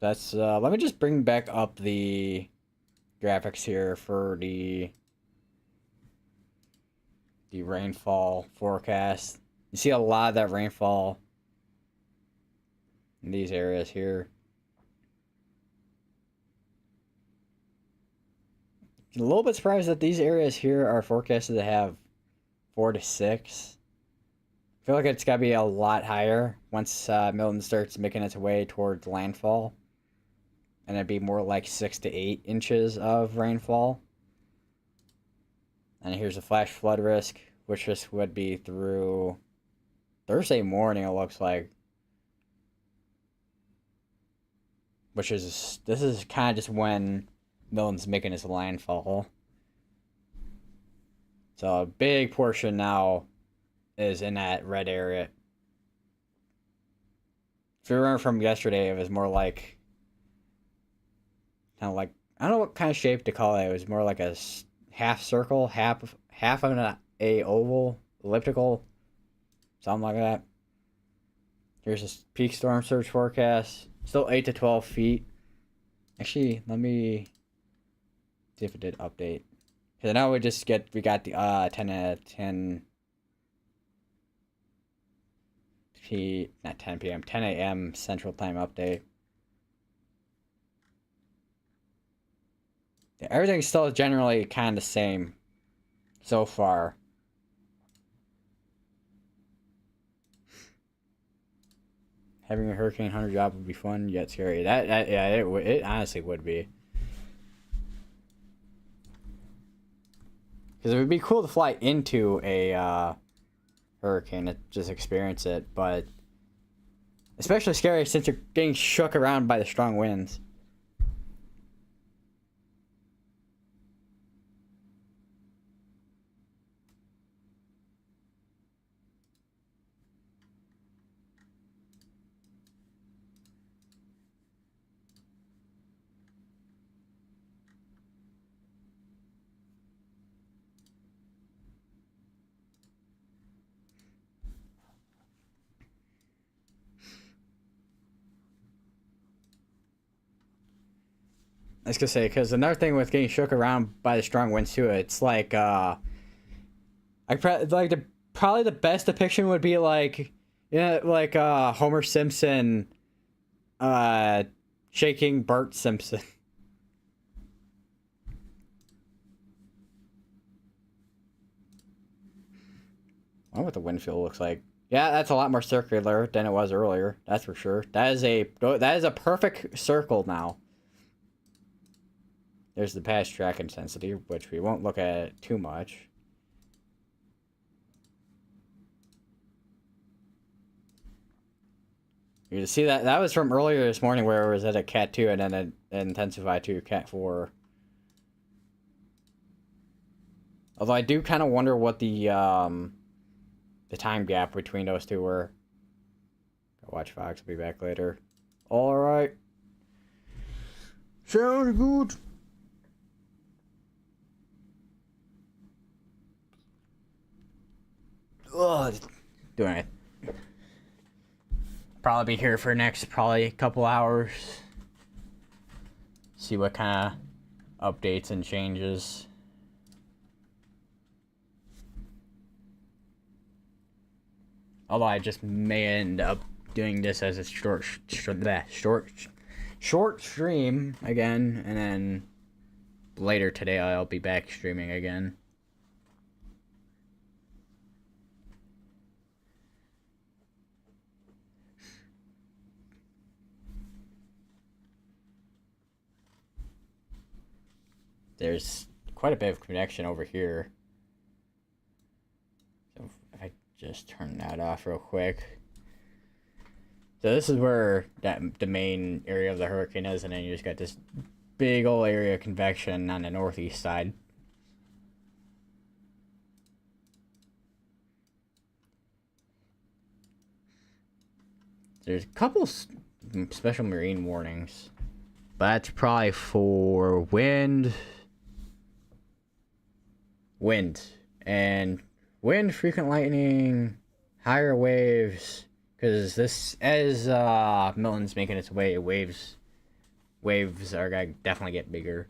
That's, let me just bring back up the graphics here for the rainfall forecast. You see a lot of that rainfall in these areas here. I'm a little bit surprised that these areas here are forecasted to have 4 to 6. I feel like it's got to be a lot higher once Milton starts making its way towards landfall. And it'd be more like 6 to 8 inches of rainfall. And here's a flash flood risk, which this would be through Thursday morning, it looks like. This is kind of just when Milton's making his landfall. So a big portion now is in that red area. If you remember from yesterday, it was more like, kind of like, I don't know what kind of shape to call it. It was more like a half circle, half of a oval, elliptical, something like that. Here's a peak storm surge forecast. Still 8 to 12 feet. Actually, let me see if it did update. Because now we got the 10 a.m. Central Time update. Yeah, everything's still generally kind of the same so far. Having a hurricane hunter job would be fun yet scary. It honestly would be. Because it would be cool to fly into a hurricane and just experience it, but especially scary since you're getting shook around by the strong winds. I was gonna say, because another thing with getting shook around by the strong winds too, it's like probably the best depiction would be like, like Homer Simpson shaking Bart Simpson. I wonder what the wind field looks like. Yeah, that's a lot more circular than it was earlier. That's for sure. That is a perfect circle now. There's the past track intensity, which we won't look at too much. You can see that was from earlier this morning where it was at a Cat 2 and then it intensified to Cat 4. Although I do kind of wonder what the time gap between those two were. Watch Fox, will be back later. Alright. Sounds good. Ugh, doing it. Probably be here for next a couple hours. See what kind of updates and changes. Although I just may end up doing this as a short stream again, and then later today I'll be back streaming again. There's quite a bit of connection over here. So if I just turn that off real quick. So this is where the main area of the hurricane is, and then you just got this big old area of convection on the northeast side. There's a couple special marine warnings, but that's probably for wind, and wind, frequent lightning, higher waves. Because this, as Milton's making its way, waves are gonna definitely get bigger.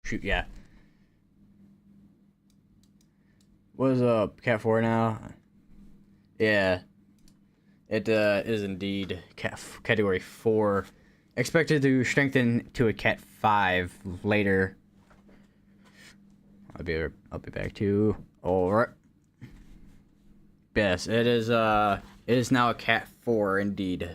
Shoot, yeah. What is Cat 4 now? Yeah, it is indeed Category 4. Expected to strengthen to a Cat 5 later. I'll be back to. All right. Yes, it is. It is now a Cat 4 indeed.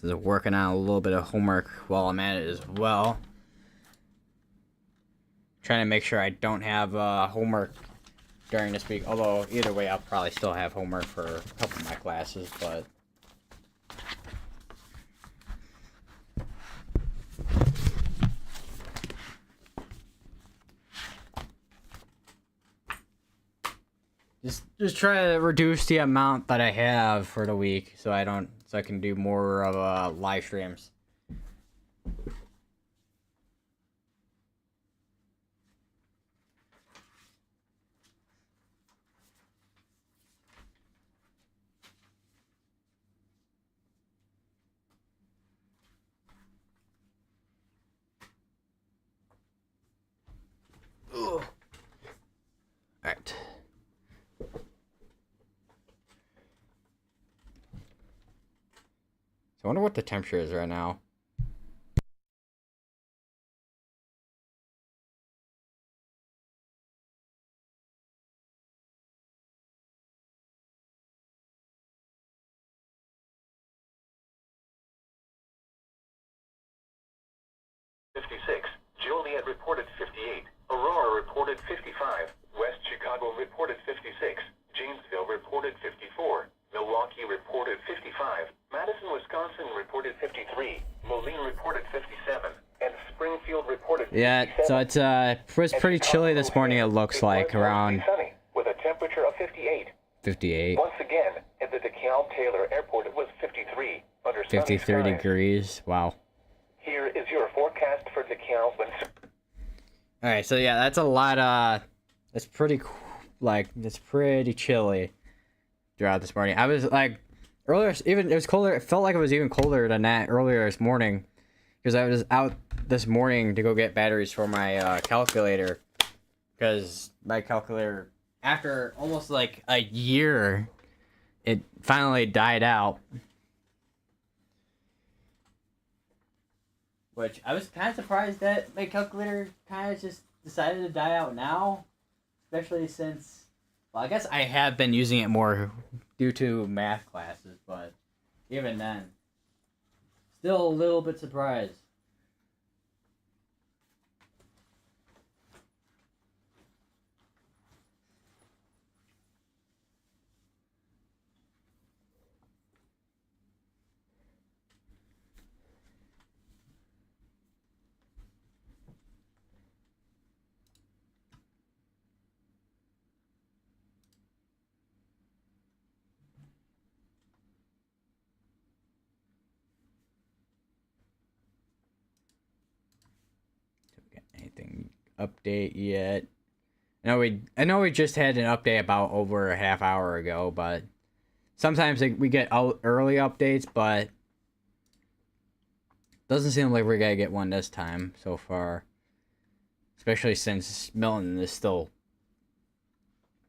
Just working on a little bit of homework while I'm at it as well. Trying to make sure I don't have homework during this week. Although either way, I'll probably still have homework for a couple of my classes, but. Just try to reduce the amount that I have for the week, so I can do more of live streams. Ugh. All right. So I wonder what the temperature is right now. Joliet reported 58. Aurora reported 55. West Chicago reported 56. Janesville reported 54. Milwaukee reported 55. Madison, Wisconsin reported 53. Moline reported 57. And Springfield reported 57. Yeah, so it was pretty chilly this morning, it looks like, around sunny, with a temperature of 58. 58. Once again, at the DeKalb Taylor Airport, it was 53 under 53 degrees. Wow. Here is your forecast for DeKalb. Alright, so yeah, that's a lot, it's pretty, it's pretty chilly throughout this morning. I was, earlier, even, it was colder, it felt like it was even colder than that earlier this morning, because I was out this morning to go get batteries for my, calculator, because my calculator, after almost, a year, it finally died out. Which, I was kind of surprised that my calculator kind of just decided to die out now. Especially since, well, I guess I have been using it more due to math classes, but even then, still a little bit surprised. Anything update yet? I know we just had an update about over a half hour ago, but sometimes we get early updates, but doesn't seem like we're gonna get one this time so far. Especially since Milton is still,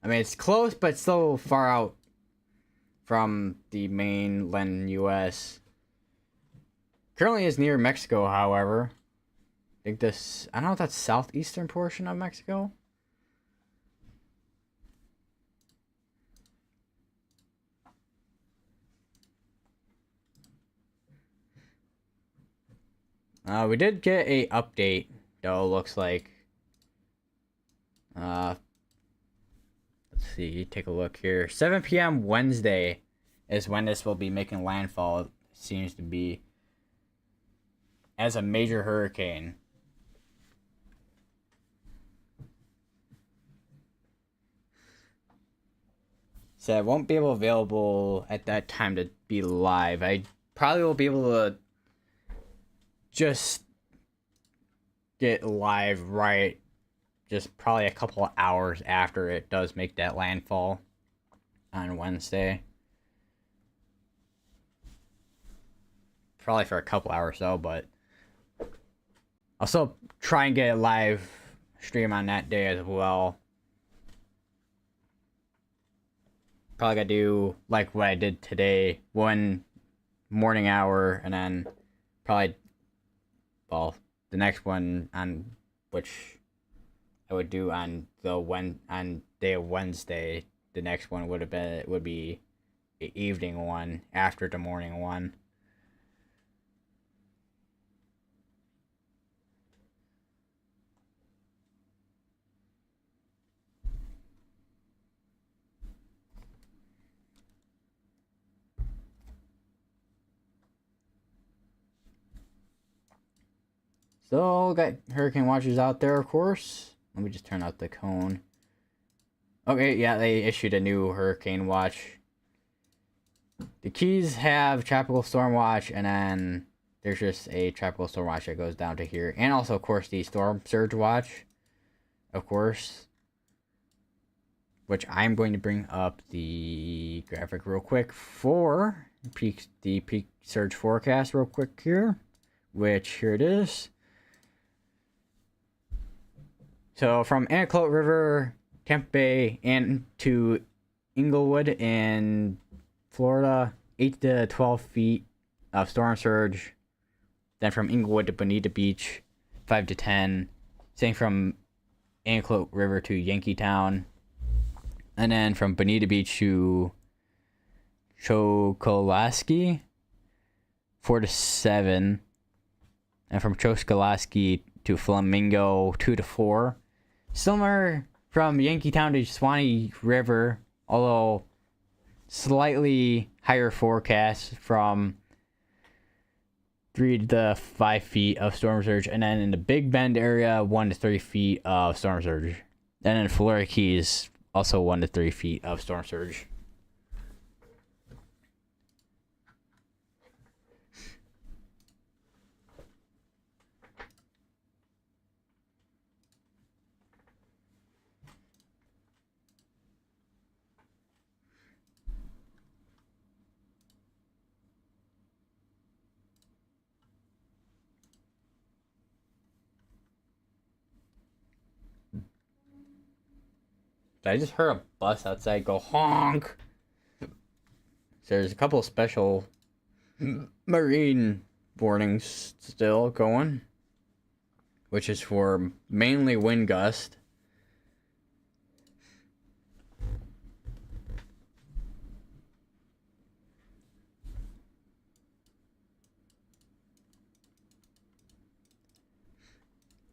I mean, it's close, but still far out from the mainland U.S. Currently is near Mexico, however. I think I don't know if that's southeastern portion of Mexico. We did get a update, though, looks like. Let's see, take a look here. 7 p.m. Wednesday is when this will be making landfall, it seems to be. as a major hurricane. So I won't be available at that time to be live. I probably will be able to just get live right just probably a couple of hours after it does make that landfall on Wednesday. Probably for a couple hours though, but I'll still try and get a live stream on that day as well. Probably gotta do like what I did today, one morning hour, and then probably, well, the next one on which I would do on day of Wednesday. The next one would be the evening one after the morning one. So, got hurricane watchers out there, of course. Let me just turn out the cone. Okay, yeah, they issued a new hurricane watch. The Keys have tropical storm watch, and then there's just a tropical storm watch that goes down to here. And also, of course, the storm surge watch, of course. Which I'm going to bring up the graphic real quick for the peak surge forecast real quick here. Which, here it is. So from Anaclote River, Tampa Bay, and to Inglewood in Florida, 8 to 12 feet of storm surge. Then from Inglewood to Bonita Beach, 5 to 10. Same from Anaclote River to Yankeetown. And then from Bonita Beach to Chokoloskee, 4 to 7. And from Chokoloskee to Flamingo, 2 to 4. Similar from Yankeetown to Swanee River, although slightly higher forecast from 3 to 5 feet of storm surge. And then in the Big Bend area, 1 to 3 feet of storm surge. And in Florida Keys, also 1 to 3 feet of storm surge. I just heard a bus outside go honk. So there's a couple of special marine warnings still going, which is for mainly wind gust.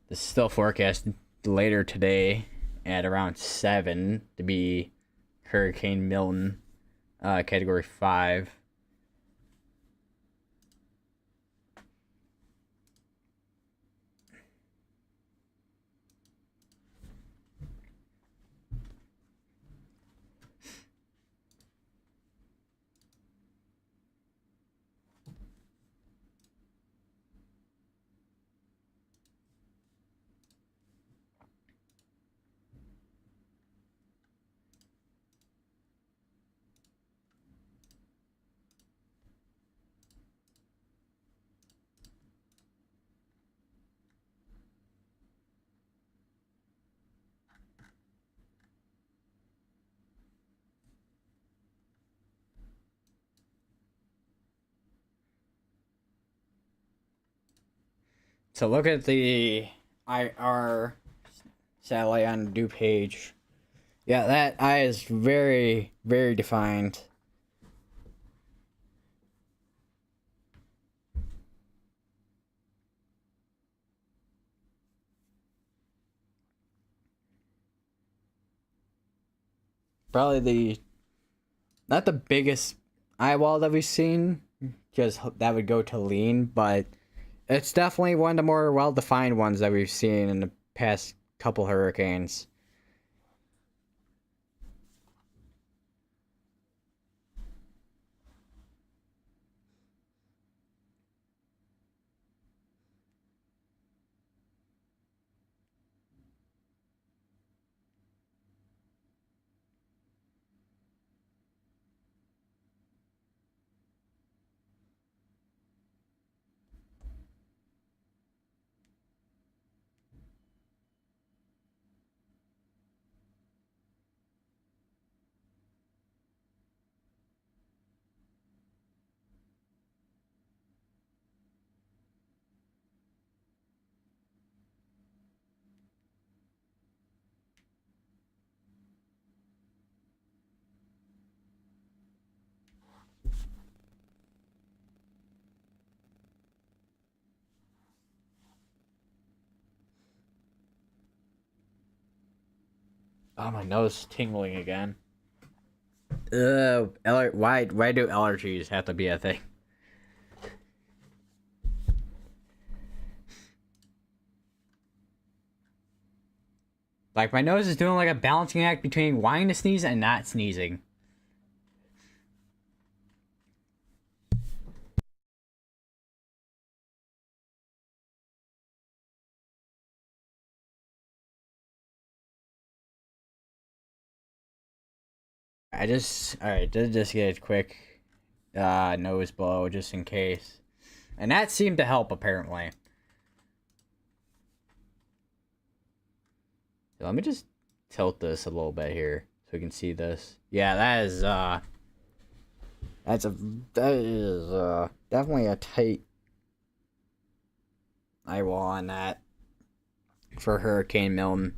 This is still forecast later today at around 7 to be Hurricane Milton, Category 5. So look at the IR satellite on the new page. Yeah, that eye is very, very defined. Probably not the biggest eyeball that we've seen, because that would go to lean, but It's definitely one of the more well-defined ones that we've seen in the past couple hurricanes. Oh, my nose is tingling again. Why do allergies have to be a thing? Like, my nose is doing like a balancing act between wanting to sneeze and not sneezing. Alright, just get a quick nose blow just in case. And that seemed to help, apparently. Let me just tilt this a little bit here so we can see this. Yeah, that is definitely a tight eyeball on that for Hurricane Milton.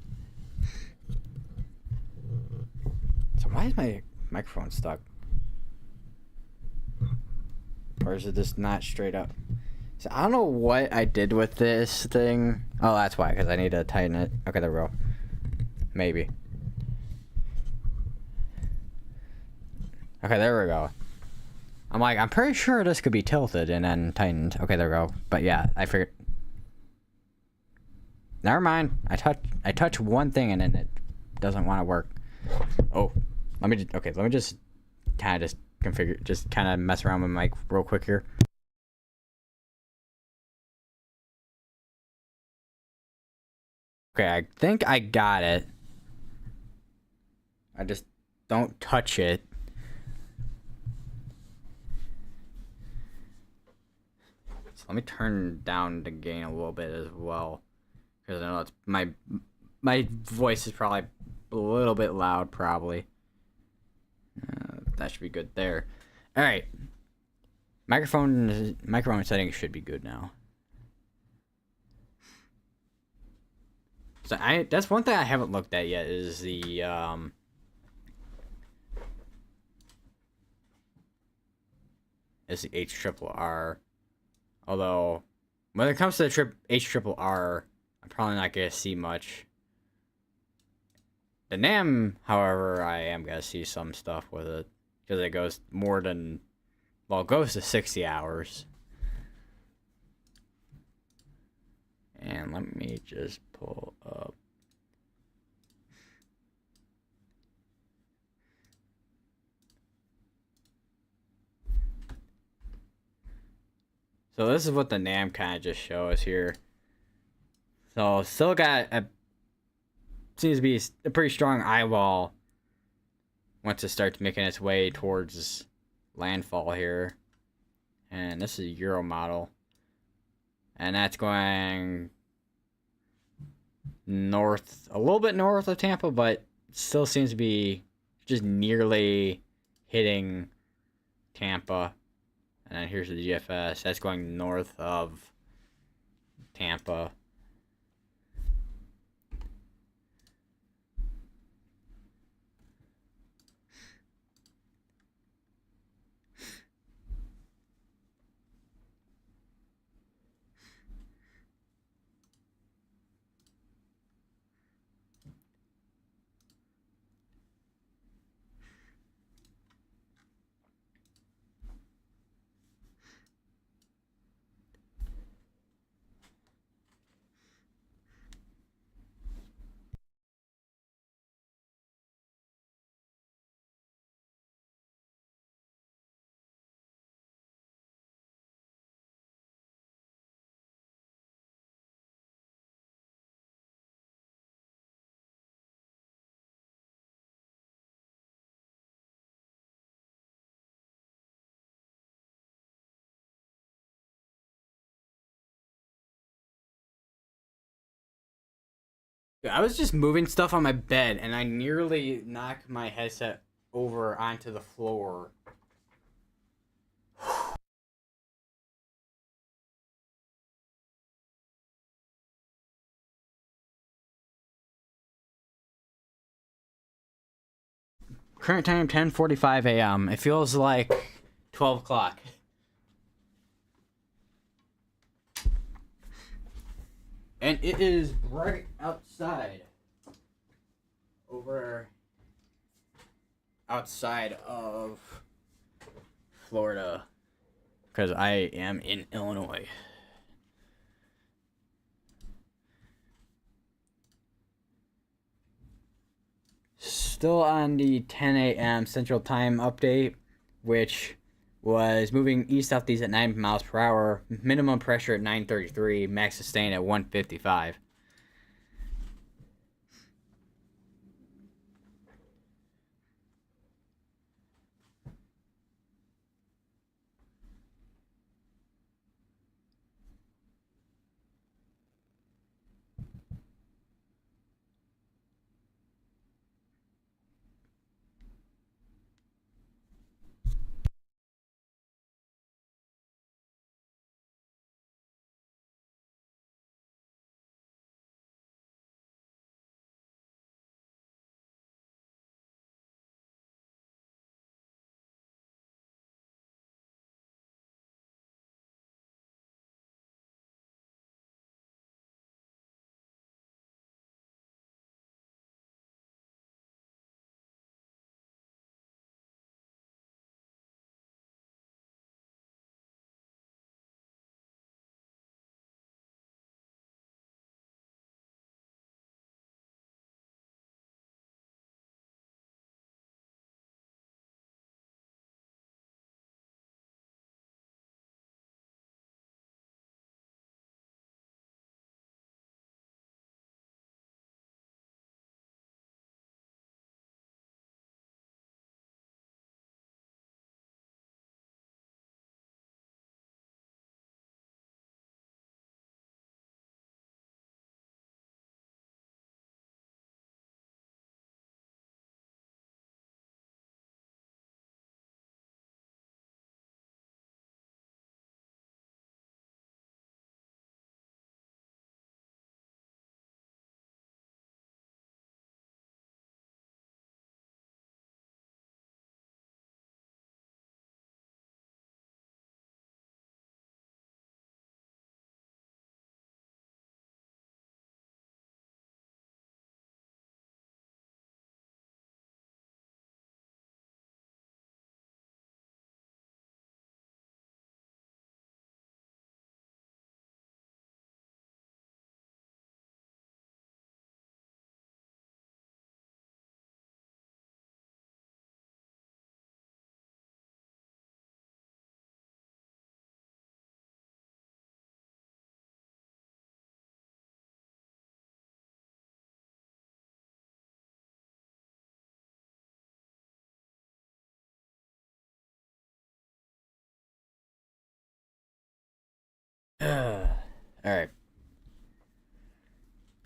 So why is my microphone stuck? Or is it just not straight up? So I don't know what I did with this thing. Oh, that's why, because I need to tighten it. Okay, there we go. Maybe. Okay, there we go. I'm pretty sure this could be tilted and then tightened. Okay, there we go. But yeah, I figured. Never mind. I touch one thing and then it doesn't want to work. Oh, let me just kind of configure, just kind of mess around with my mic real quick here. Okay, I think I got it. I just don't touch it. So let me turn down the gain a little bit as well, because I know it's my voice is probably a little bit loud, probably. That should be good there. All right, microphone settings should be good now. So that's one thing I haven't looked at yet is the HRRR. Although when it comes to the HRRR, I'm probably not gonna see much. The NAM, however, I am gonna see some stuff with it because it goes more than, well, it goes to 60 hours. And let me just pull up. So this is what the NAM kind of just shows here. So still got seems to be a pretty strong eyeball once it starts making its way towards landfall here. And this is a Euro model. And that's going north, a little bit north of Tampa, but still seems to be just nearly hitting Tampa. And then here's the GFS. That's going north of Tampa. I was just moving stuff on my bed, and I nearly knocked my headset over onto the floor. Current time 10:45 a.m. It feels like 12 o'clock. And it is right outside. Over outside of Florida. Because I am in Illinois. Still on the 10 a.m. Central Time update, which was moving east southeast at 9 miles per hour, minimum pressure at 933, max sustain at 155. Alright.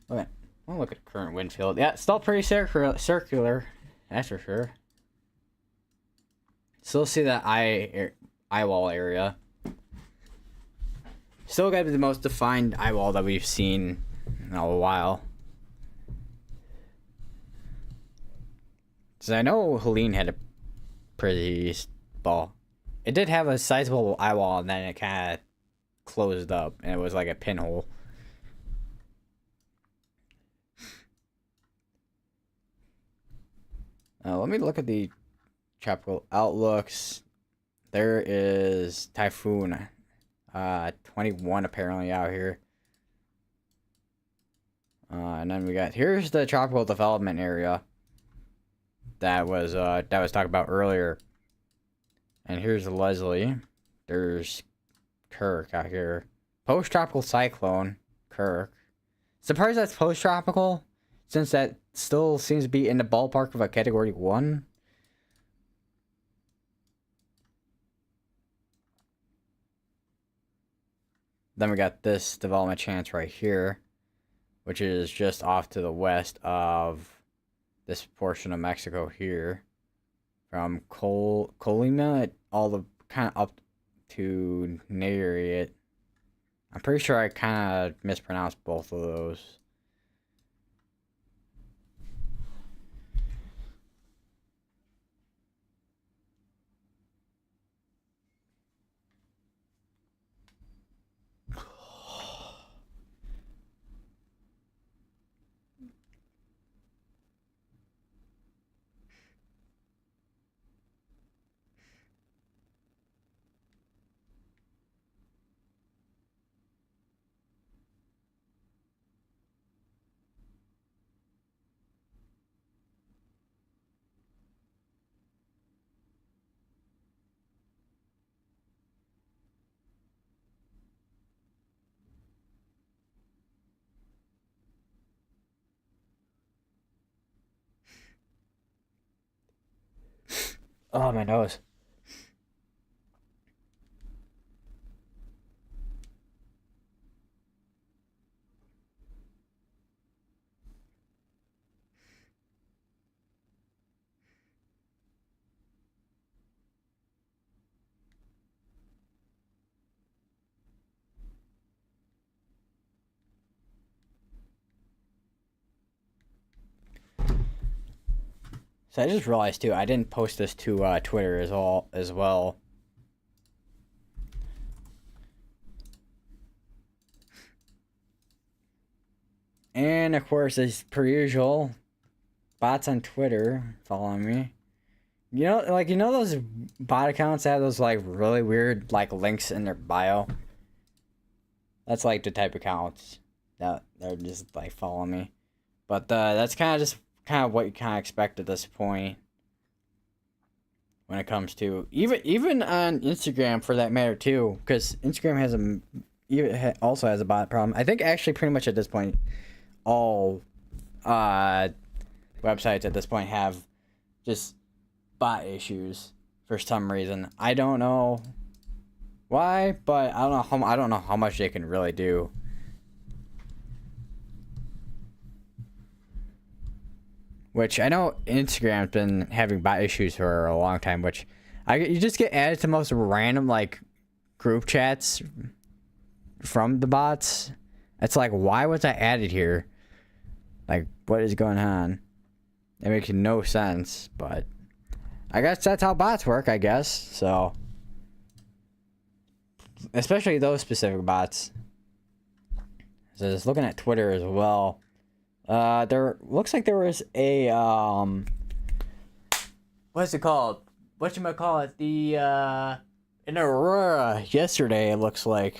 Okay. I'll look at the current wind field. Yeah, still pretty circular. That's for sure. Still see that eye wall area. Still got to be the most defined eye wall that we've seen in a while. Because I know Helene had a pretty ball. It did have a sizable eye wall, and then it kind of closed up, and it was like a pinhole. Let me look at the tropical outlooks. There is Typhoon 21 apparently out here. And then we got, here's the tropical development area that was talked about earlier. And here's Leslie. There's Kirk out here. Post-tropical cyclone, Kirk. Surprised that's post-tropical, since that still seems to be in the ballpark of a Category 1. Then we got this development chance right here. which is just off to the west of this portion of Mexico here. From Colima all the kind of up to Nayarit. I'm pretty sure I kind of mispronounced both of those. Oh, my nose. So I just realized too, I didn't post this to Twitter as well. And of course, as per usual, bots on Twitter following me. You know those bot accounts that have those like really weird like links in their bio. That's like the type of accounts that they're just like following me. But that's kind of what you kind of expect at this point. When it comes to even on Instagram for that matter too, because Instagram also has a bot problem. I think actually pretty much at this point, all websites at this point have just bot issues for some reason. I don't know why, but I don't know how much they can really do. Which I know Instagram's been having bot issues for a long time, which you just get added to most random like group chats from the bots. It's like, why was I added here? Like, what is going on? It makes no sense, but I guess that's how bots work, I guess. So, especially those specific bots. So just looking at Twitter as well. There looks like there was a what's it called? Whatchamacallit? In Aurora yesterday, it looks like.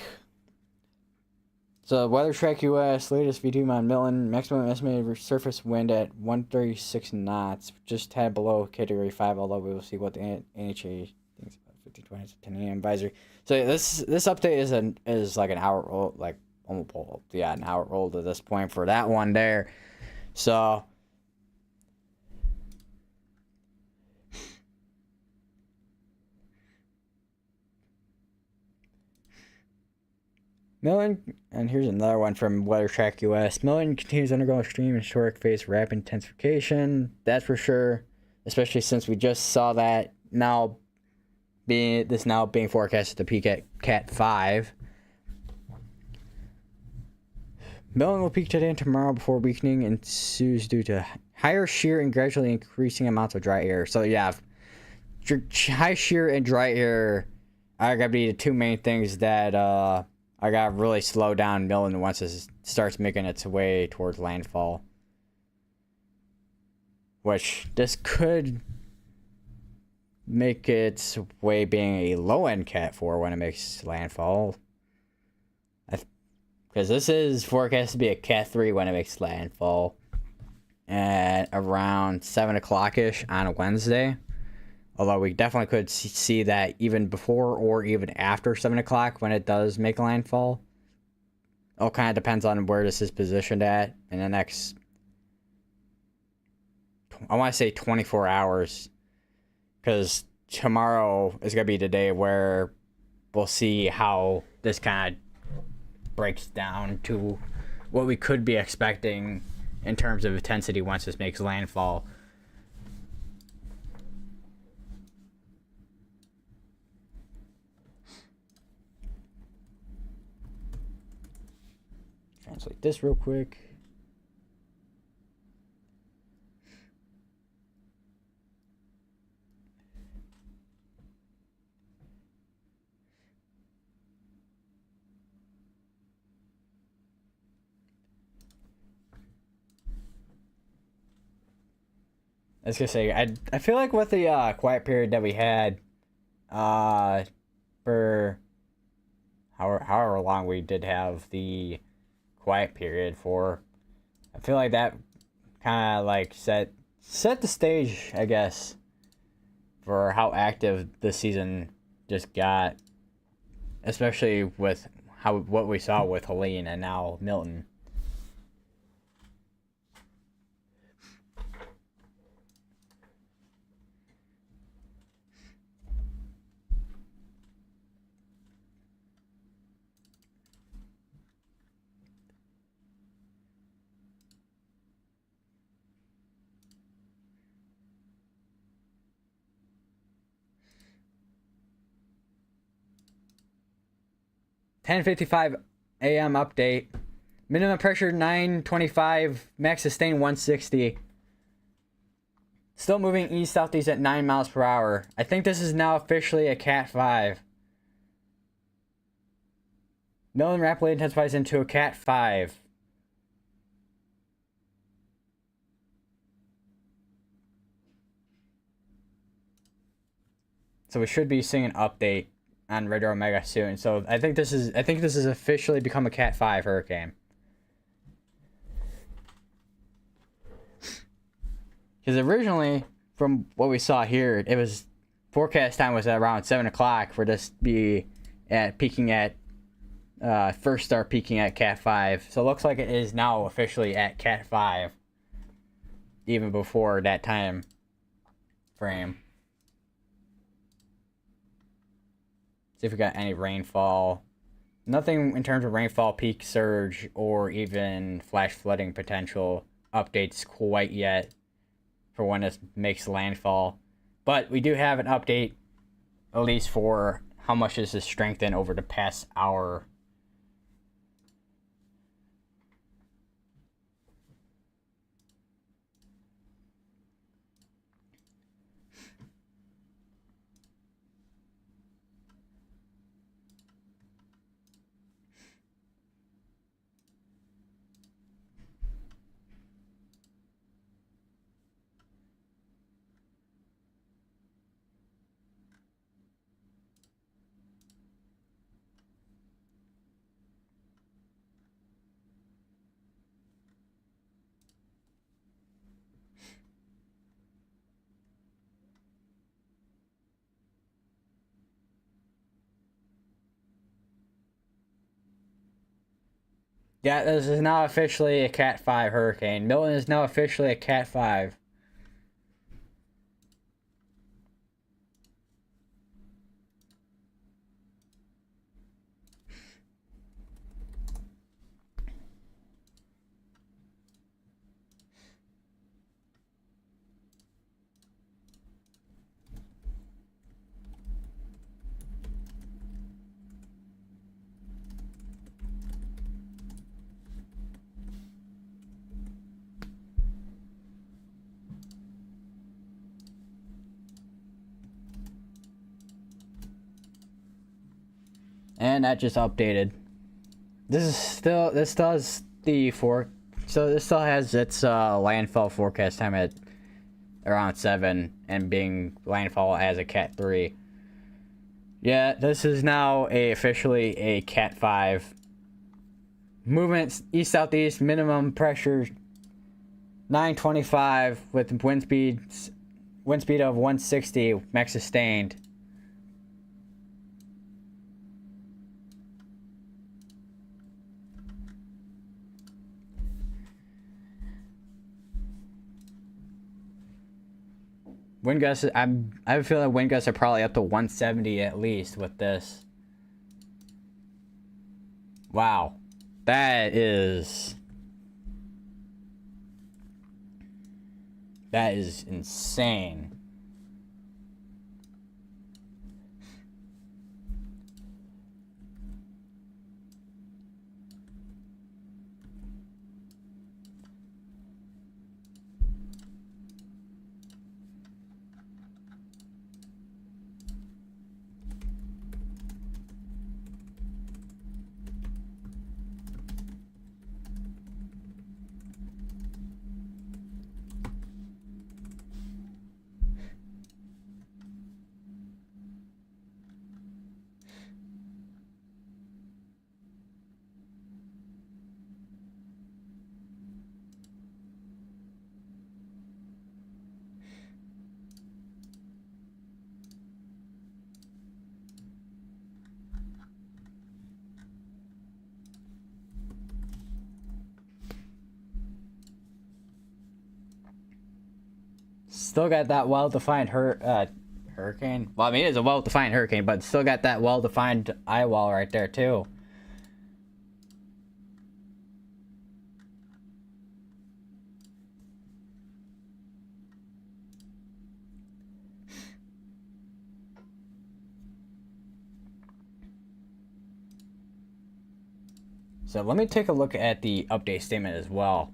So Weather Track US latest V2 on Milton, maximum estimated surface wind at 136 knots, just tad below Category 5. Although we will see what the NHA thinks about 1520 to 10 a.m. advisory. So this update is like an hour old, like almost an hour old at this point for that one there. So Milton, and here's another one from Weather Track US. Milton continues to undergo extreme and historic phase of rapid intensification. That's for sure, especially since we just saw that now being forecasted to peak at Cat 5. Milton will peak today and tomorrow before weakening ensues due to higher shear and gradually increasing amounts of dry air. So yeah, high shear and dry air are gonna be the two main things that are gonna really slow down Milton once it starts making its way towards landfall. Which this could make its way being a low end Cat 4 when it makes landfall. Because this is forecast to be a Cat 3 when it makes landfall at around 7 o'clock-ish on a Wednesday. Although we definitely could see that even before or even after 7 o'clock when it does make landfall. It all kind of depends on where this is positioned at in the next, I want to say 24 hours. Because tomorrow is going to be the day where we'll see how this kind of breaks down to what we could be expecting in terms of intensity once this makes landfall. Translate this real quick. I was gonna say, I feel like with the quiet period that we had, for however long we did have the quiet period for, I feel like that kind of like set the stage, I guess, for how active the season just got, especially with what we saw with Helene and now Milton. (10:55 a.m. update). Minimum pressure 925, max sustained 160. Still moving east-southeast at 9 miles per hour. I think this is now officially a Cat 5. Milton rapidly intensifies into a Cat 5. So we should be seeing an update on Radar Omega soon. So I think this is officially become a Cat 5 hurricane. Because originally, from what we saw here, it was forecast time was at around 7 o'clock for this to be peaking at first start peaking at Cat 5. So it looks like it is now officially at Cat 5, even before that time frame. See if we got any rainfall. Nothing in terms of rainfall, peak surge, or even flash flooding potential updates quite yet for when this makes landfall. But we do have an update, at least for how much this has strengthened over the past hour. Yeah, this is now officially a Cat 5 hurricane. Milton is now officially a Cat 5. And that just updated. This still has its landfall forecast time at around 7 and being landfall as a Cat 3. Yeah, this is now officially a Cat 5. Movement east southeast, minimum pressure 925 with wind speed of 160, max sustained. Wind gusts, I feel like wind gusts are probably up to 170 at least with this. Wow. That is That is insane. Still got that well-defined hurricane. Well, I mean, it is a well-defined hurricane, but still got that well-defined eye wall right there, too. So let me take a look at the update statement as well.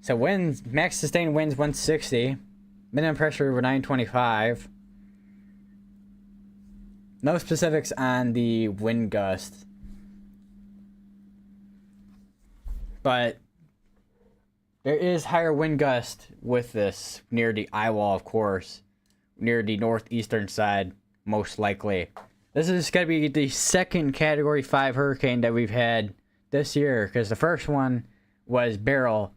So winds, max sustained winds 160, minimum pressure over 925. No specifics on the wind gust, but there is higher wind gust with this near the eye wall, of course, near the northeastern side, most likely. This is going to be the second Category 5 hurricane that we've had this year, because the first one was Beryl.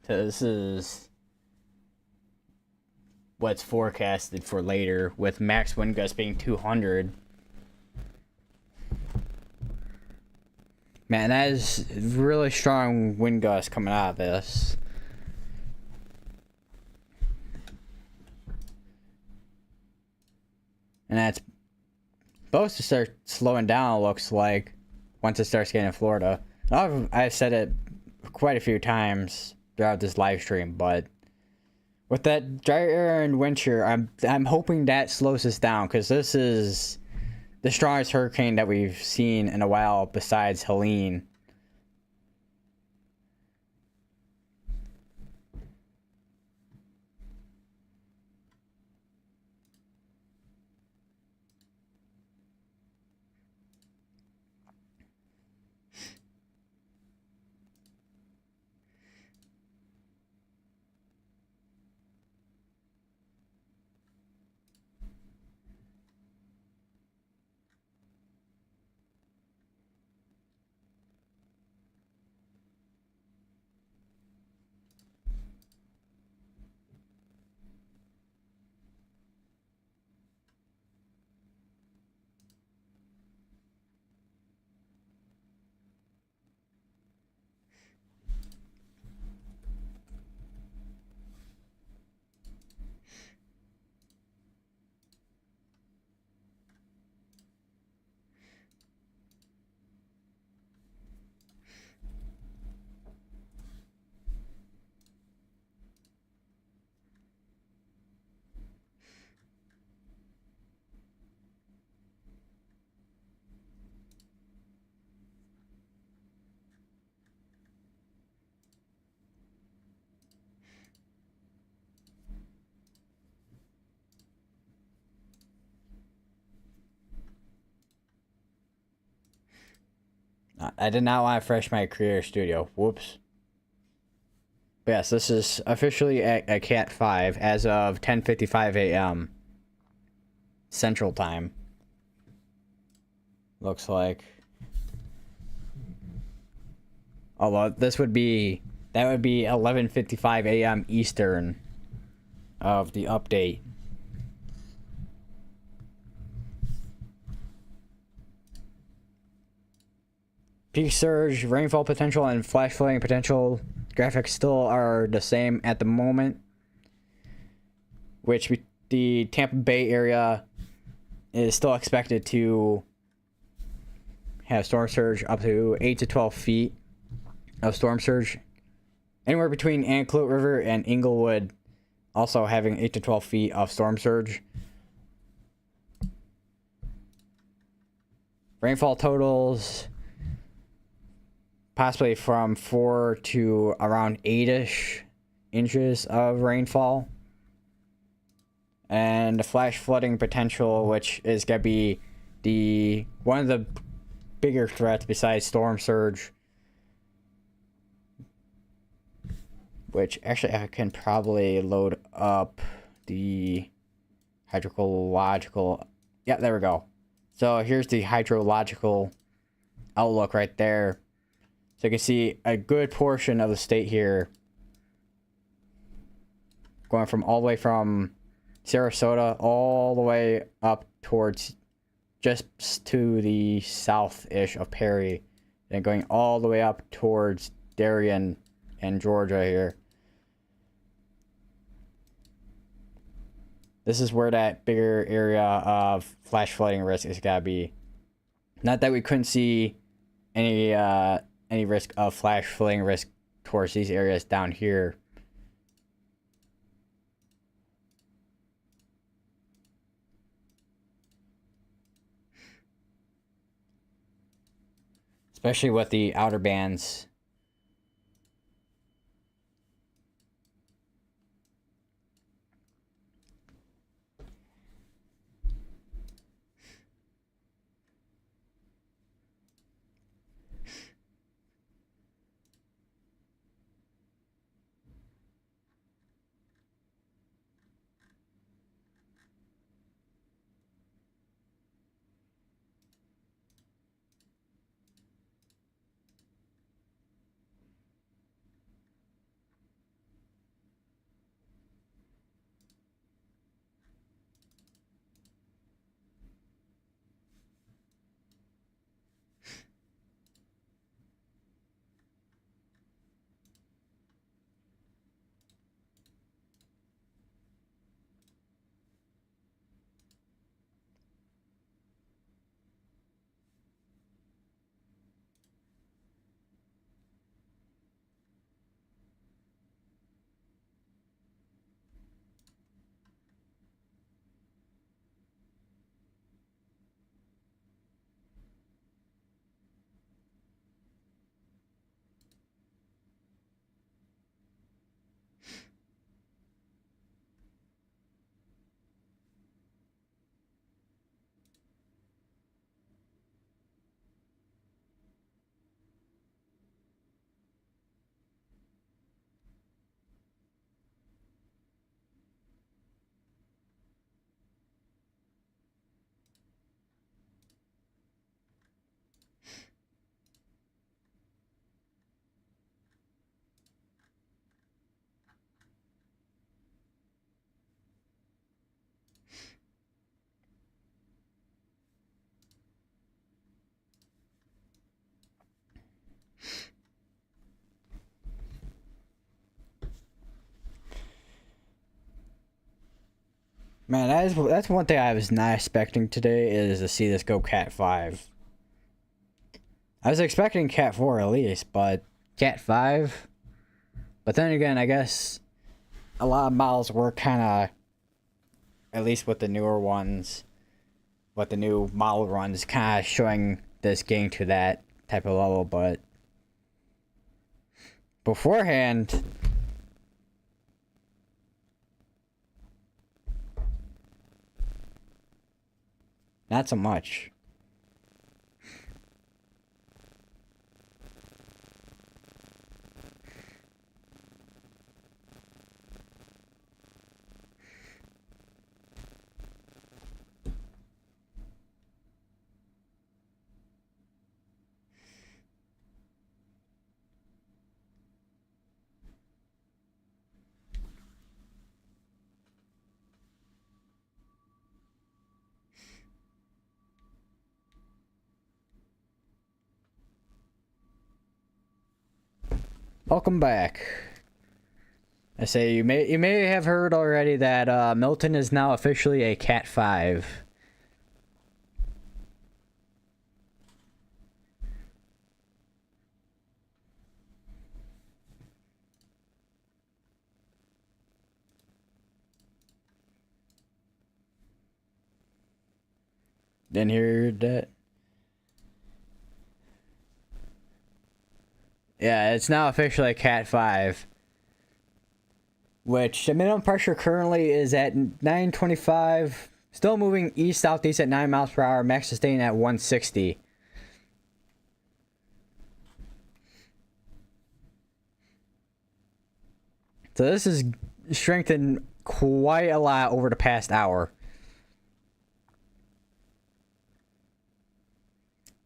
So this is what's forecasted for later, with max wind gust being 200. Man, that is really strong wind gust coming out of this. And that's supposed to start slowing down, it looks like, once it starts getting in Florida. I've said it quite a few times throughout this live stream, but with that dry air and wind shear, I'm hoping that slows us down, because this is the strongest hurricane that we've seen in a while besides Helene. I did not want to refresh my Creator Studio. Whoops. But yes, this is officially a Cat 5 as of 10:55 a.m. Central Time. Looks like. Although that would be 11:55 a.m. Eastern of the update. Peak surge, rainfall potential, and flash flooding potential graphics still are the same at the moment. Which the Tampa Bay area is still expected to have storm surge up to 8 to 12 feet of storm surge. Anywhere between Anclote River and Inglewood also having 8 to 12 feet of storm surge. Rainfall totals possibly from 4 to around 8-ish inches of rainfall. And the flash flooding potential, which is going to be one of the bigger threats besides storm surge. Which actually I can probably load up the hydrological. Yeah, there we go. So here's the hydrological outlook right there. So you can see a good portion of the state here going from all the way from Sarasota all the way up towards just to the south-ish of Perry, and going all the way up towards Darien and Georgia here. This is where that bigger area of flash flooding risk is gotta be. Not that we couldn't see any risk of flash flooding risk towards these areas down here. Especially with the outer bands. Man, that's one thing I was not expecting today, is to see this go Cat 5. I was expecting Cat 4 at least, but Cat 5? But then again, I guess a lot of models were kind of, at least with the newer ones, with the new model runs, kind of showing this getting to that type of level, but beforehand, not so much. Welcome back. I say you may have heard already that Milton is now officially a Cat 5. Didn't hear that. Yeah, it's now officially a Cat 5. Which the minimum pressure currently is at 925. Still moving east-southeast at 9 miles per hour. Max sustained at 160. So this is strengthened quite a lot over the past hour.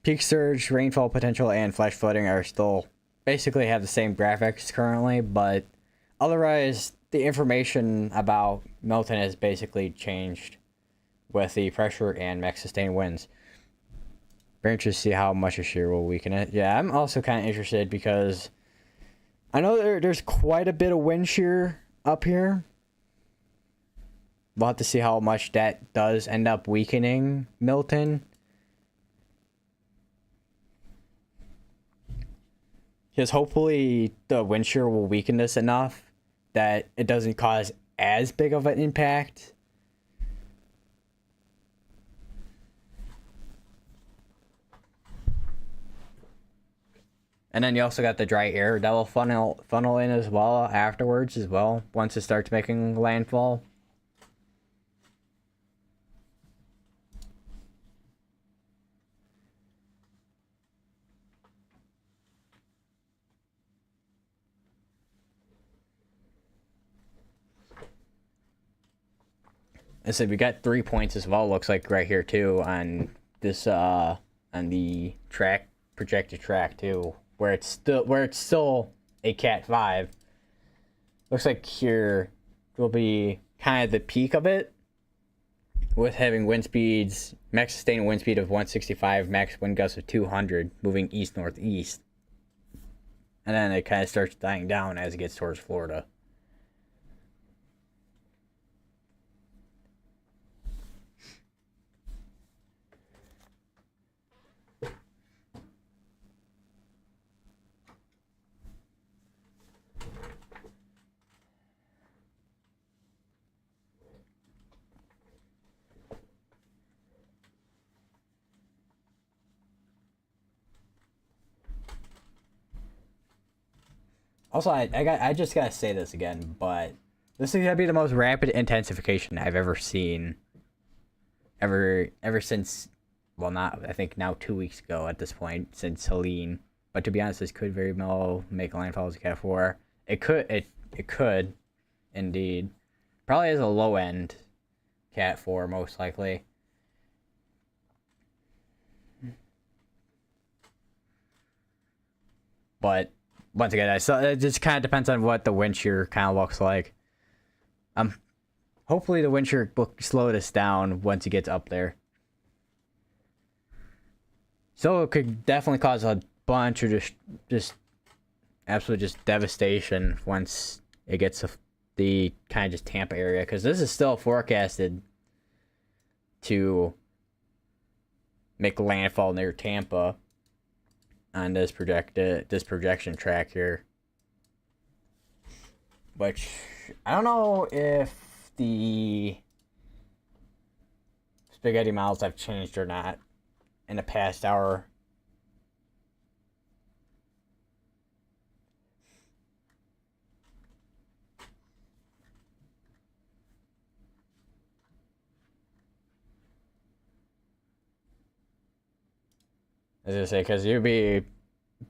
Peak surge, rainfall potential, and flash flooding are still basically have the same graphics currently, but otherwise the information about Milton has basically changed with the pressure and max sustained winds. Very interested to see how much a shear will weaken it. Yeah, I'm also kind of interested because I know there's quite a bit of wind shear up here. We'll have to see how much that does end up weakening Milton. Because hopefully the wind shear will weaken this enough that it doesn't cause as big of an impact. And then you also got the dry air that will funnel in as well afterwards as well once it starts making landfall. I said we got 3 points as well. Looks like right here too on this on the track projected track too, where it's still a Cat 5. Looks like here will be kind of the peak of it, with having wind speeds max sustained wind speed of 165, max wind gusts of 200, moving east northeast, and then it kind of starts dying down as it gets towards Florida. Also, I just gotta say this again, but this is gonna be the most rapid intensification I've ever seen. Ever since, well, not I think now 2 weeks ago at this point since Helene. But to be honest, this could very well make landfall as a Cat 4. It could, indeed, probably as a low end Cat 4 most likely. But once again, it just kind of depends on what the wind shear kind of looks like. Hopefully the wind shear will slow this down once it gets up there. So it could definitely cause a bunch of just absolute just devastation once it gets to the kind of just Tampa area, because this is still forecasted to make landfall near Tampa on this projection track here, which I don't know if the spaghetti miles have changed or not in the past hour. As I say, because you'll be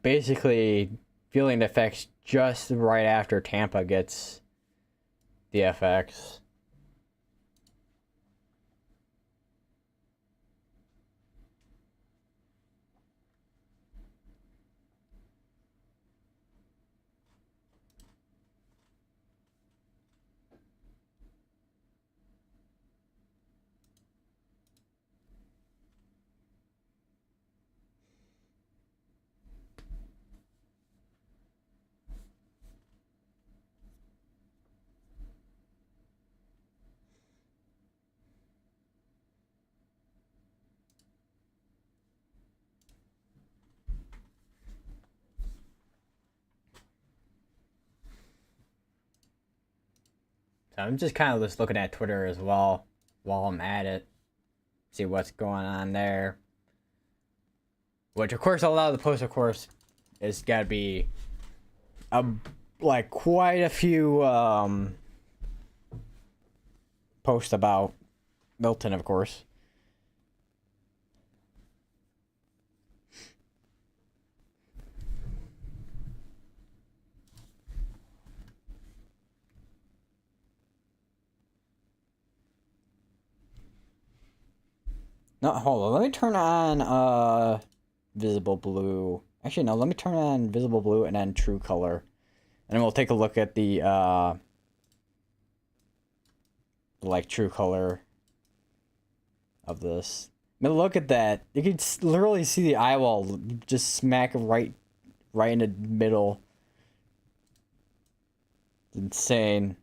basically feeling the effects just right after Tampa gets the effects. So I'm just kind of just looking at Twitter as well while I'm at it. See what's going on there. Which, of course, a lot of the posts, of course, is got to be like quite a few posts about Milton, of course. No, hold on. Let me turn on visible blue. Actually, no. Let me turn on visible blue and then true color, and then we'll take a look at the like true color of this. I mean, look at that. You can literally see the eyeball just smack right in the middle. It's insane.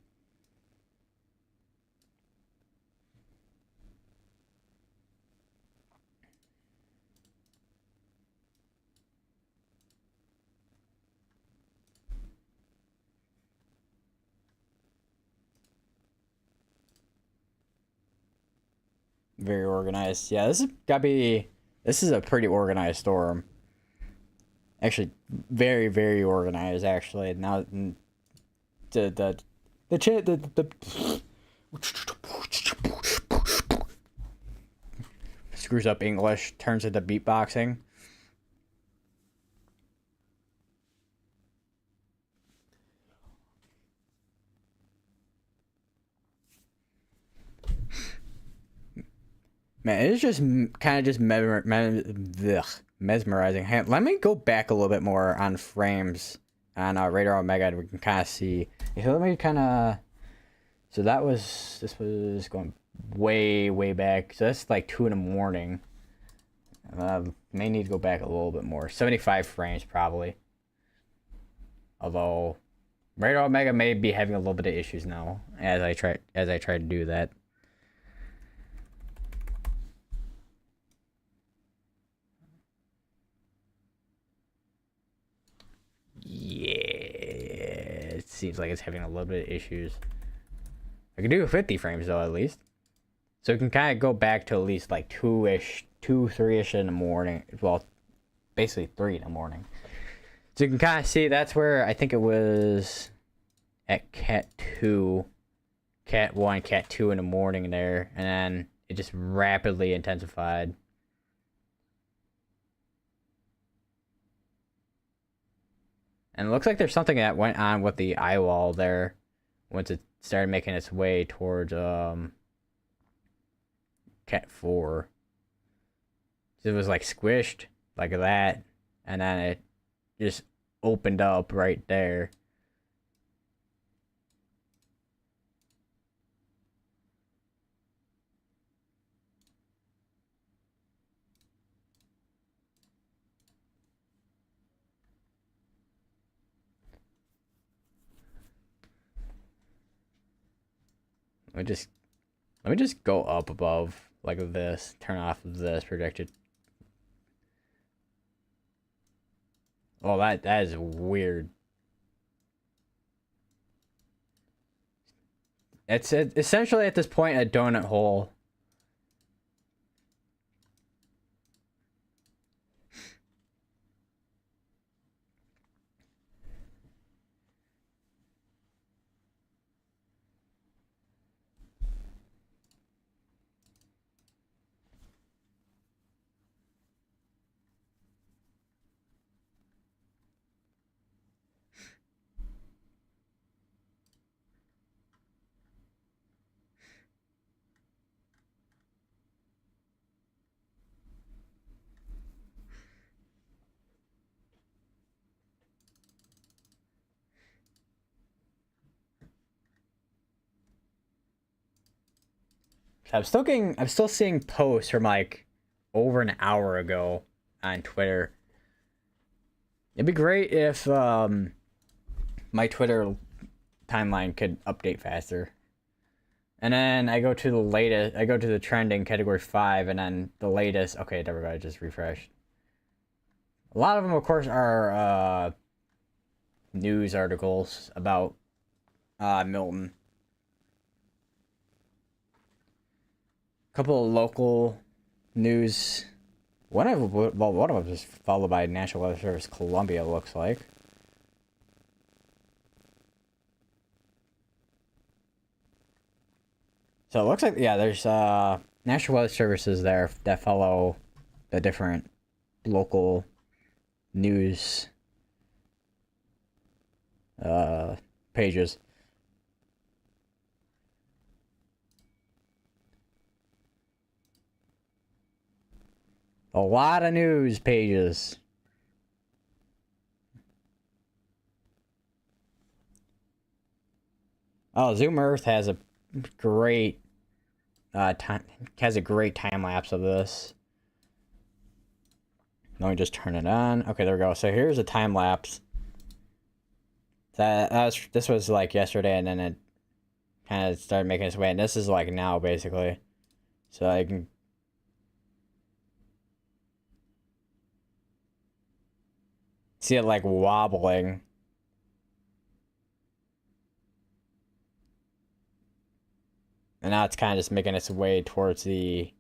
Very organized. Yeah, this is a pretty organized storm. Actually, very, very organized. Actually, now the screws up English, turns into beatboxing. Man, it's just kind of just mesmerizing. Hey, let me go back a little bit more on frames on Radar Omega, and we can kind of see. So let me kind of. So this was going way, way back. So that's like 2 in the morning. May need to go back a little bit more. 75 frames probably. Although Radar Omega may be having a little bit of issues now as I try to do that. Yeah, it seems like it's having a little bit of issues. I can do 50 frames though, at least. So we can kind of go back to at least like 3-ish in the morning. Well, basically 3 in the morning. So you can kind of see that's where I think it was at Cat 2, Cat 1, Cat 2 in the morning there. And then it just rapidly intensified. And it looks like there's something that went on with the eye wall there once it started making its way towards Cat 4. So it was like squished like that, and then it just opened up right there. Let me just go up above like this, turn off this projected. Oh, that is weird. It's essentially at this point a donut hole. I'm still seeing posts from like over an hour ago on Twitter. It'd be great if my Twitter timeline could update faster. And then I go to the trending category 5, and then the latest. Okay, there we go. I just refreshed. A lot of them, of course, are news articles about Milton. couple of local news. One of them is followed by National Weather Service Columbia, looks like. So it looks like, yeah, there's National Weather Services there that follow the different local news pages. A lot of news pages. Oh, Zoom Earth has a great time lapse of this. Let me just turn it on. Okay, there we go. So here's a time lapse. This was like yesterday, and then it kind of started making its way, and this is like now basically. So I can see it like wobbling. And now it's kind of just making its way towards the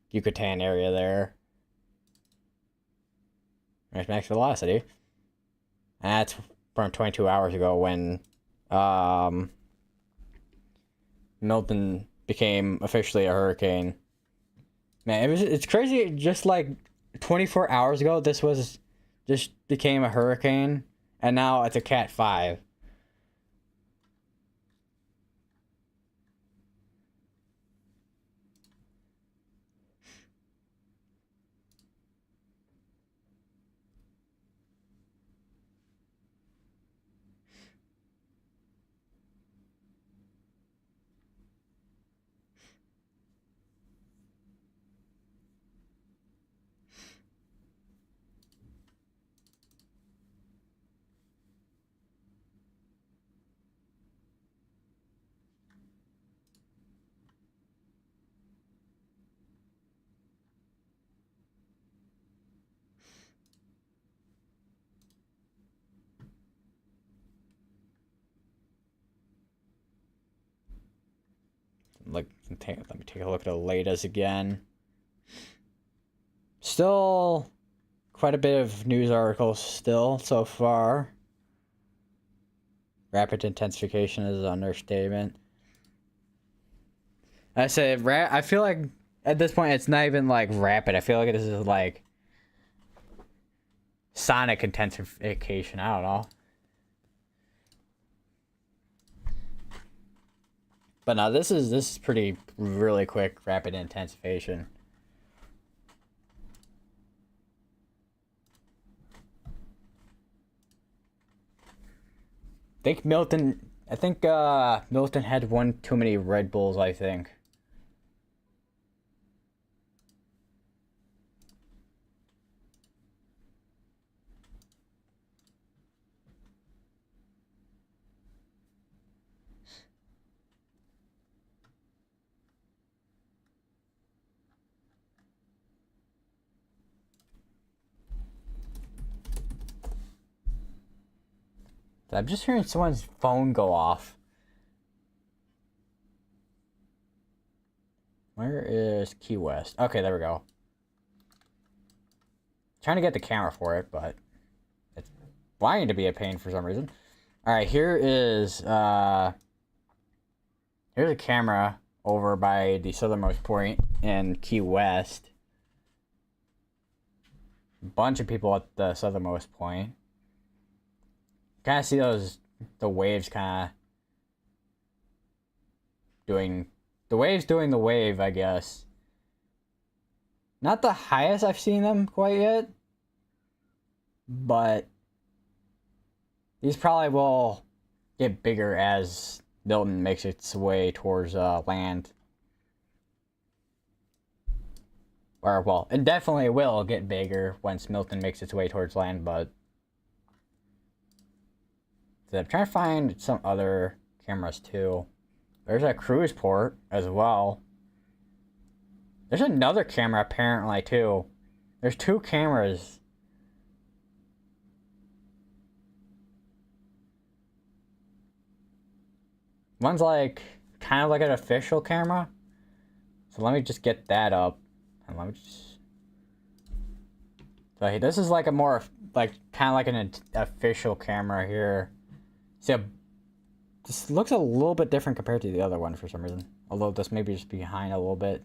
Yucatan area there. There's max velocity. And that's from 22 hours ago when Milton became officially a hurricane. Man, it's crazy. Just like 24 hours ago, this just became a hurricane, and now it's a Cat 5. Like, let me take a look at the latest again. Still quite a bit of news articles still so far. Rapid intensification is an understatement. I said, I feel like at this point it's not even like rapid. I feel like this is like sonic intensification. I don't know. But no, this is pretty really quick rapid intensification. I think Milton had one too many Red Bulls, I think. I'm just hearing someone's phone go off. Where is Key West? Okay, there we go. Trying to get the camera for it, but it's wanting to be a pain for some reason. Alright, here's a camera over by the southernmost point in Key West. Bunch of people at the southernmost point. Kind of see the waves kind of doing the wave, I guess. Not the highest I've seen them quite yet, but these probably will get bigger as Milton makes its way towards land. Or, well, it definitely will get bigger once Milton makes its way towards land, but I'm trying to find some other cameras too. There's a cruise port as well. There's another camera apparently too. There's two cameras. One's like kind of like an official camera. So let me just get that up. And let me just... So this is like a more, like, kind of like an official camera here. See, this looks a little bit different compared to the other one for some reason. Although this may be just behind a little bit.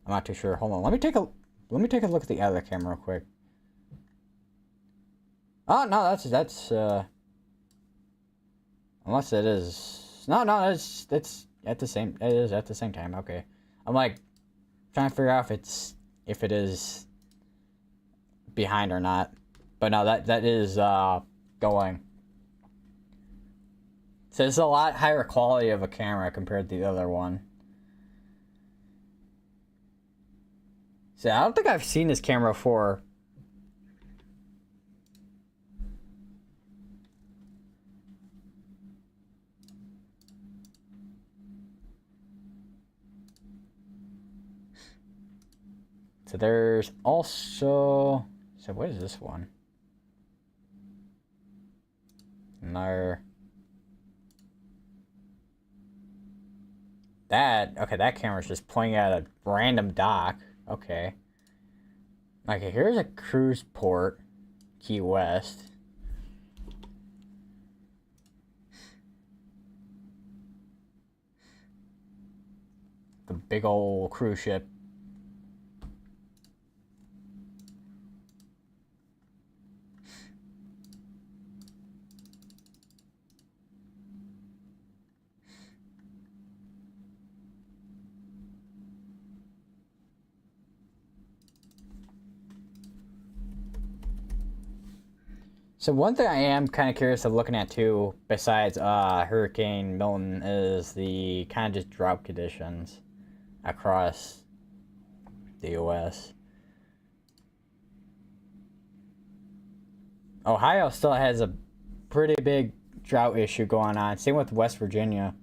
I'm not too sure. Hold on. Let me take a look at the other camera real quick. Oh no, that's unless it is it's at the same it is at the same time. Okay. I'm like trying to figure out if it is behind or not. But no, that is going. So it's a lot higher quality of a camera compared to the other one. So I don't think I've seen this camera before. So there's also... So what is this one? No. Okay, that camera's just pointing at a random dock. Okay. Okay, here's a cruise port. Key West. The big old cruise ship. So one thing I am kind of curious of looking at too, besides Hurricane Milton, is the kind of just drought conditions across the U.S. Ohio still has a pretty big drought issue going on. Same with West Virginia.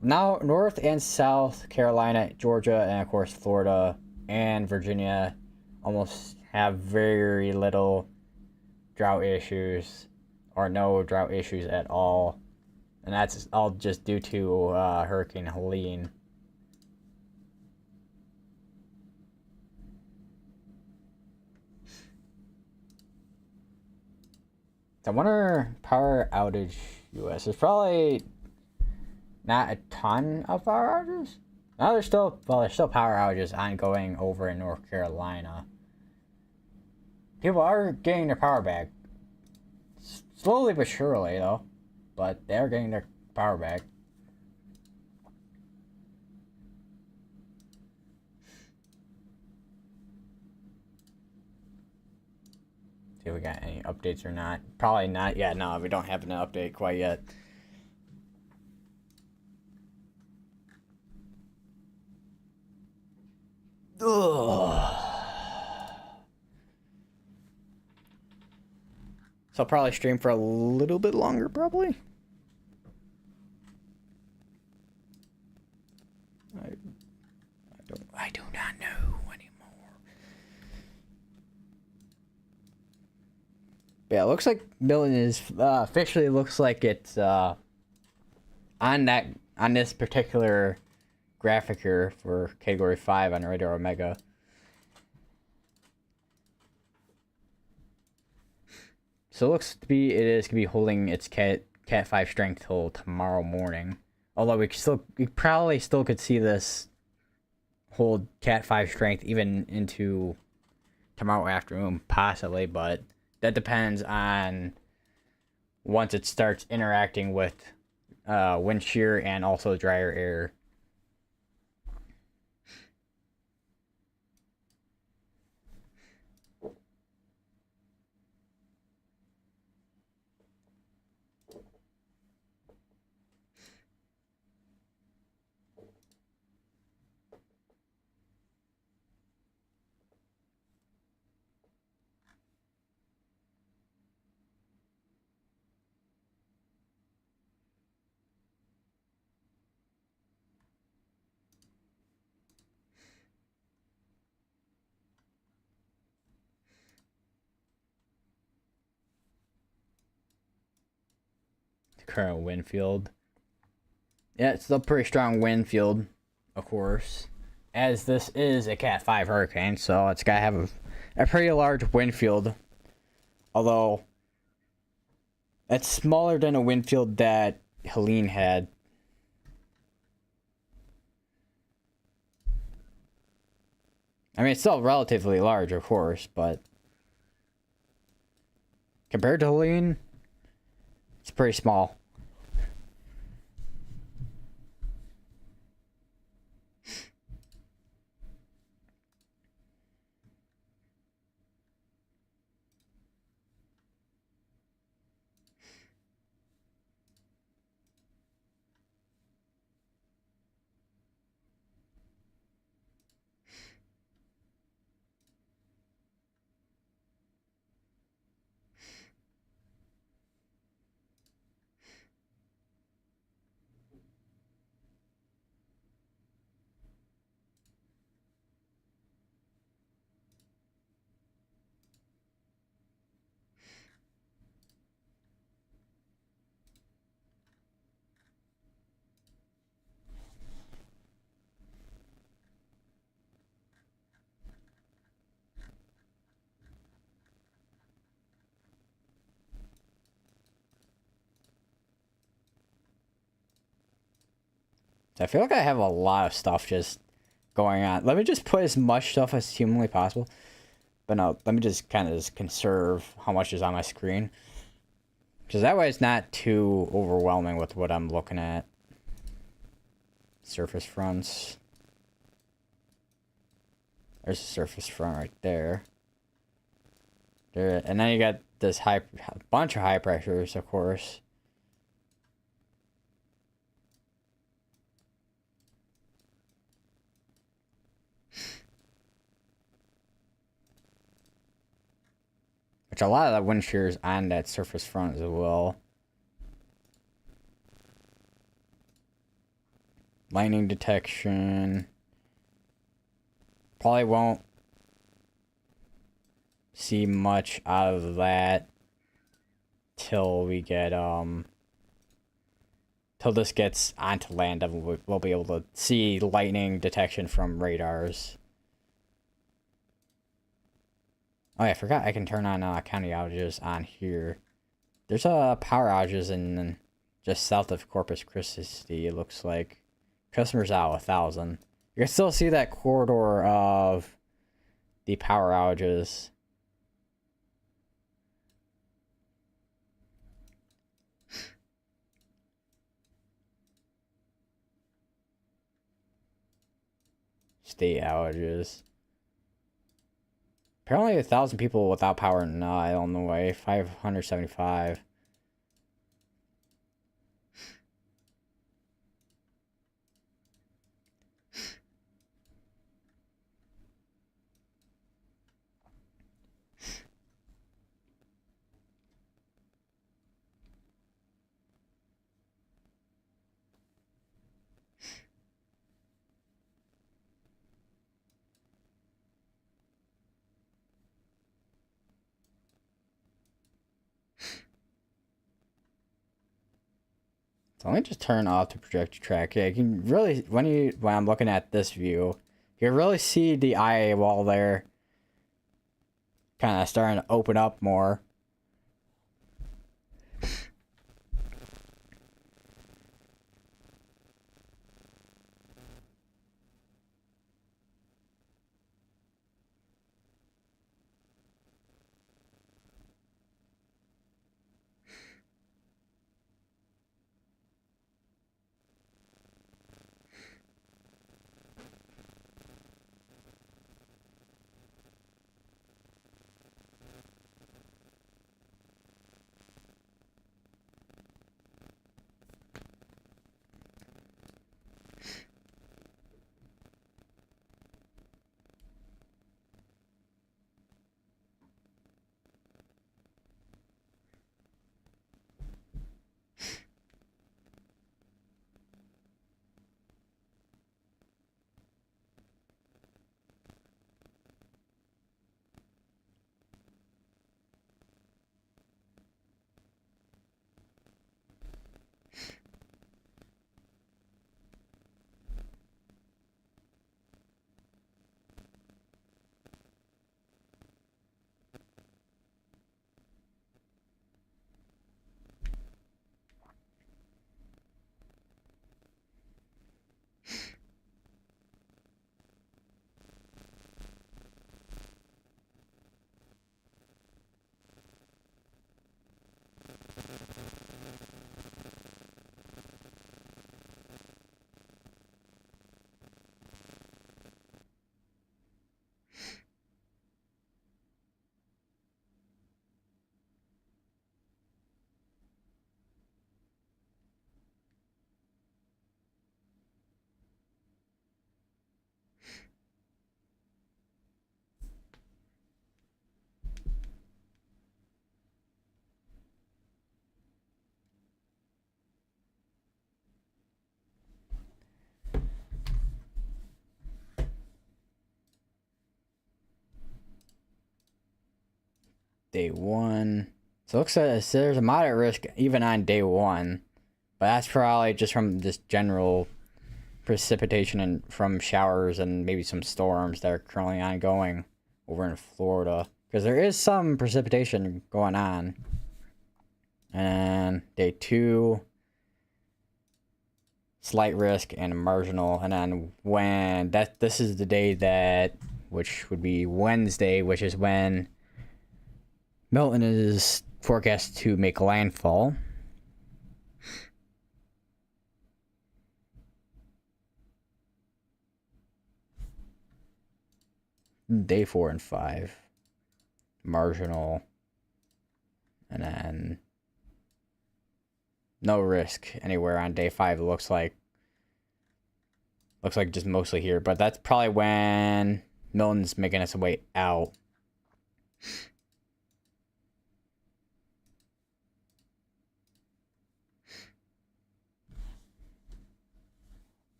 Now North and South Carolina, Georgia, and of course Florida and Virginia almost have very little drought issues or no drought issues at all, and that's all just due to Hurricane Helene. I wonder, power outage US. There's probably not a ton of power outages. No, there's still power outages ongoing over in North Carolina. People are getting their power back. Slowly but surely, though. But they are getting their power back. See if we got any updates or not. Probably not yet. No, we don't have an update quite yet. Ugh. So I'll probably stream for a little bit longer, probably. I do not know anymore. But yeah, it looks like Milton is officially looks like it's on this particular graphic here for category 5 on Radar Omega. So it looks to be it is gonna be holding its Cat 5 strength till tomorrow morning. Although we probably still could see this hold Cat 5 strength even into tomorrow afternoon, possibly, but that depends on once it starts interacting with wind shear and also drier air. Current wind field. Yeah, it's still pretty strong wind field of course, as this is a Cat 5 hurricane, so it's got to have a pretty large wind field. Although, it's smaller than a wind field that Helene had. I mean, it's still relatively large, of course, but compared to Helene, it's pretty small. I feel like I have a lot of stuff just going on. Let me just put as much stuff as humanly possible. But no, let me just kind of just conserve how much is on my screen. Because that way it's not too overwhelming with what I'm looking at. Surface fronts. There's a surface front right there. There, and then you got this bunch of high pressures, of course. Which a lot of that wind shear is on that surface front as well. Lightning detection. Probably won't see much out of that till we get till this gets onto land, and we'll be able to see lightning detection from radars. Oh yeah, I forgot I can turn on county outages on here. There's power outages in just south of Corpus Christi, it looks like. Customers out 1,000. You can still see that corridor of the power outages. State outages. Apparently 1,000 people without power in Illinois. 575. So let me just turn off the projector track. Yeah, you can really, when I'm looking at this view, you can really see the eye wall there kind of starting to open up more. day 1. So it looks like there's a moderate risk even on day 1. But that's probably just from this general precipitation and from showers and maybe some storms that are currently ongoing over in Florida. Because there is some precipitation going on. And day 2, slight risk and marginal. And then when this is the day that, which would be Wednesday, which is when Milton is forecast to make landfall. Day 4 and 5, marginal, and then no risk anywhere on day 5. It looks like just mostly here, but that's probably when Milton's making its way out.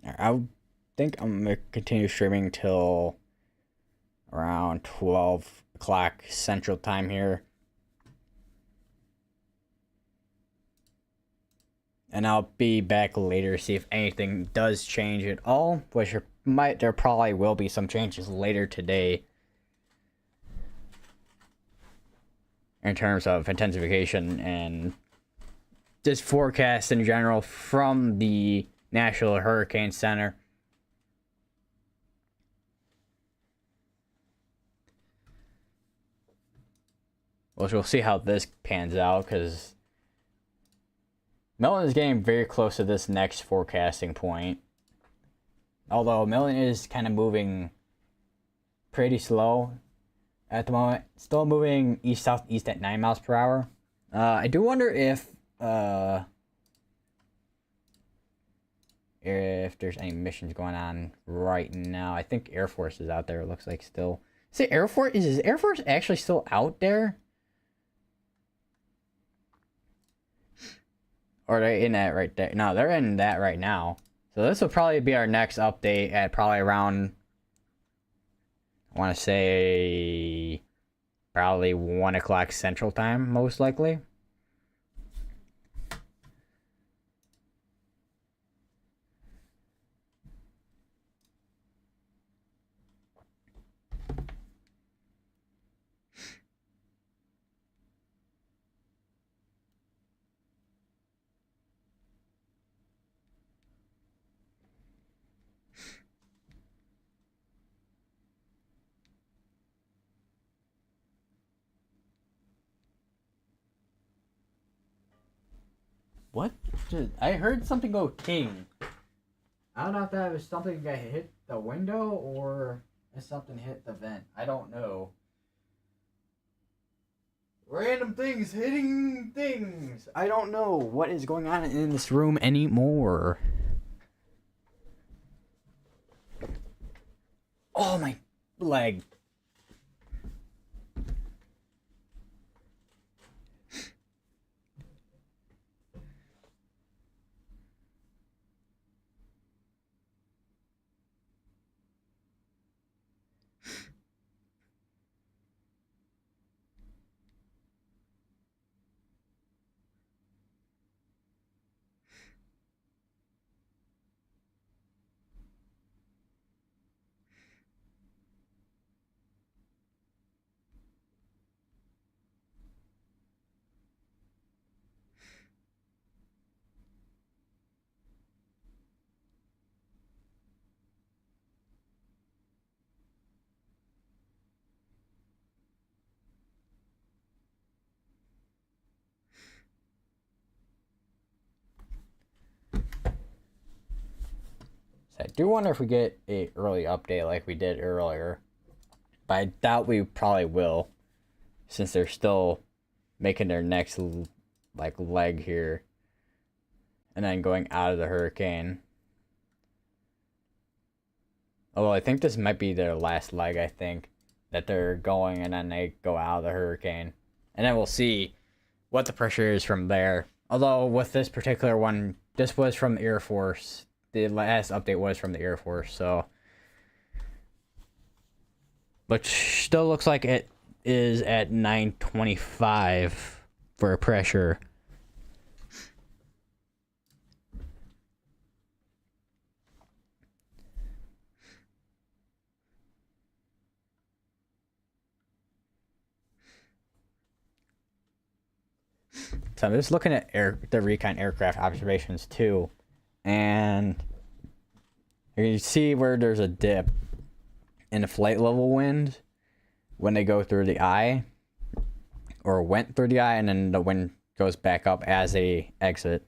I think I'm going to continue streaming till around 12 o'clock Central Time here. And I'll be back later to see if anything does change at all, which there probably will be some changes later today in terms of intensification and just forecast in general from the National Hurricane Center. Which we'll see how this pans out, because Milton is getting very close to this next forecasting point. Although Milton is kind of moving pretty slow at the moment. Still moving east-southeast at 9 miles per hour. I do wonder if there's any missions going on right now. I think Air Force is out there, it looks like still. Is Air Force actually still out there? Or are they in that right there? No, they're in that right now. So this will probably be our next update at probably around, I want to say, probably 1 o'clock Central Time, most likely. What? I heard something go ting. I don't know if that was something that hit the window or if something hit the vent. I don't know. Random things hitting things. I don't know what is going on in this room anymore. Oh, my leg. I do wonder if we get a early update like we did earlier, but I doubt we probably will, since they're still making their next leg here, and then going out of the hurricane. Although I think this might be their last leg. I think that they're going and then they go out of the hurricane, and then we'll see what the pressure is from there. Although with this particular one, this was from the Air Force. The last update was from the Air Force, so. Which still looks like it is at 925 for pressure. So I'm just looking at the recon aircraft observations too, and you see where there's a dip in the flight level wind when they go through the eye, or went through the eye, and then the wind goes back up as they exit.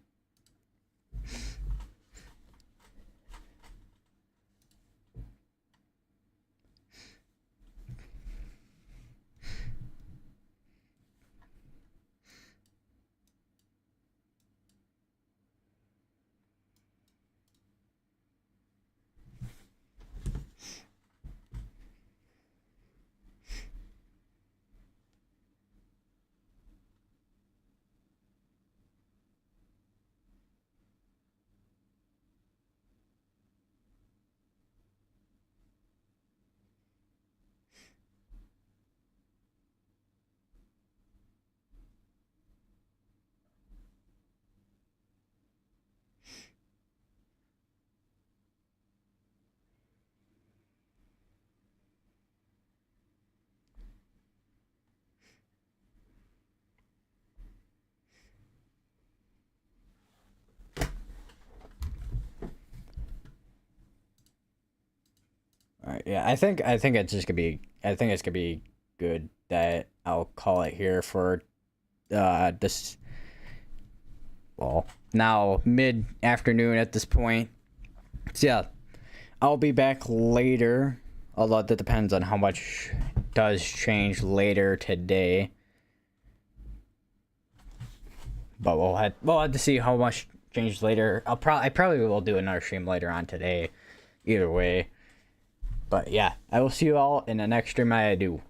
All right, yeah, I think it's just gonna be. I think it's gonna be good that I'll call it here for this. Well, now mid afternoon at this point. So yeah, I'll be back later. Although that depends on how much does change later today. But we'll have to see how much changes later. I probably will do another stream later on today. Either way. But yeah, I will see you all in the next stream I do.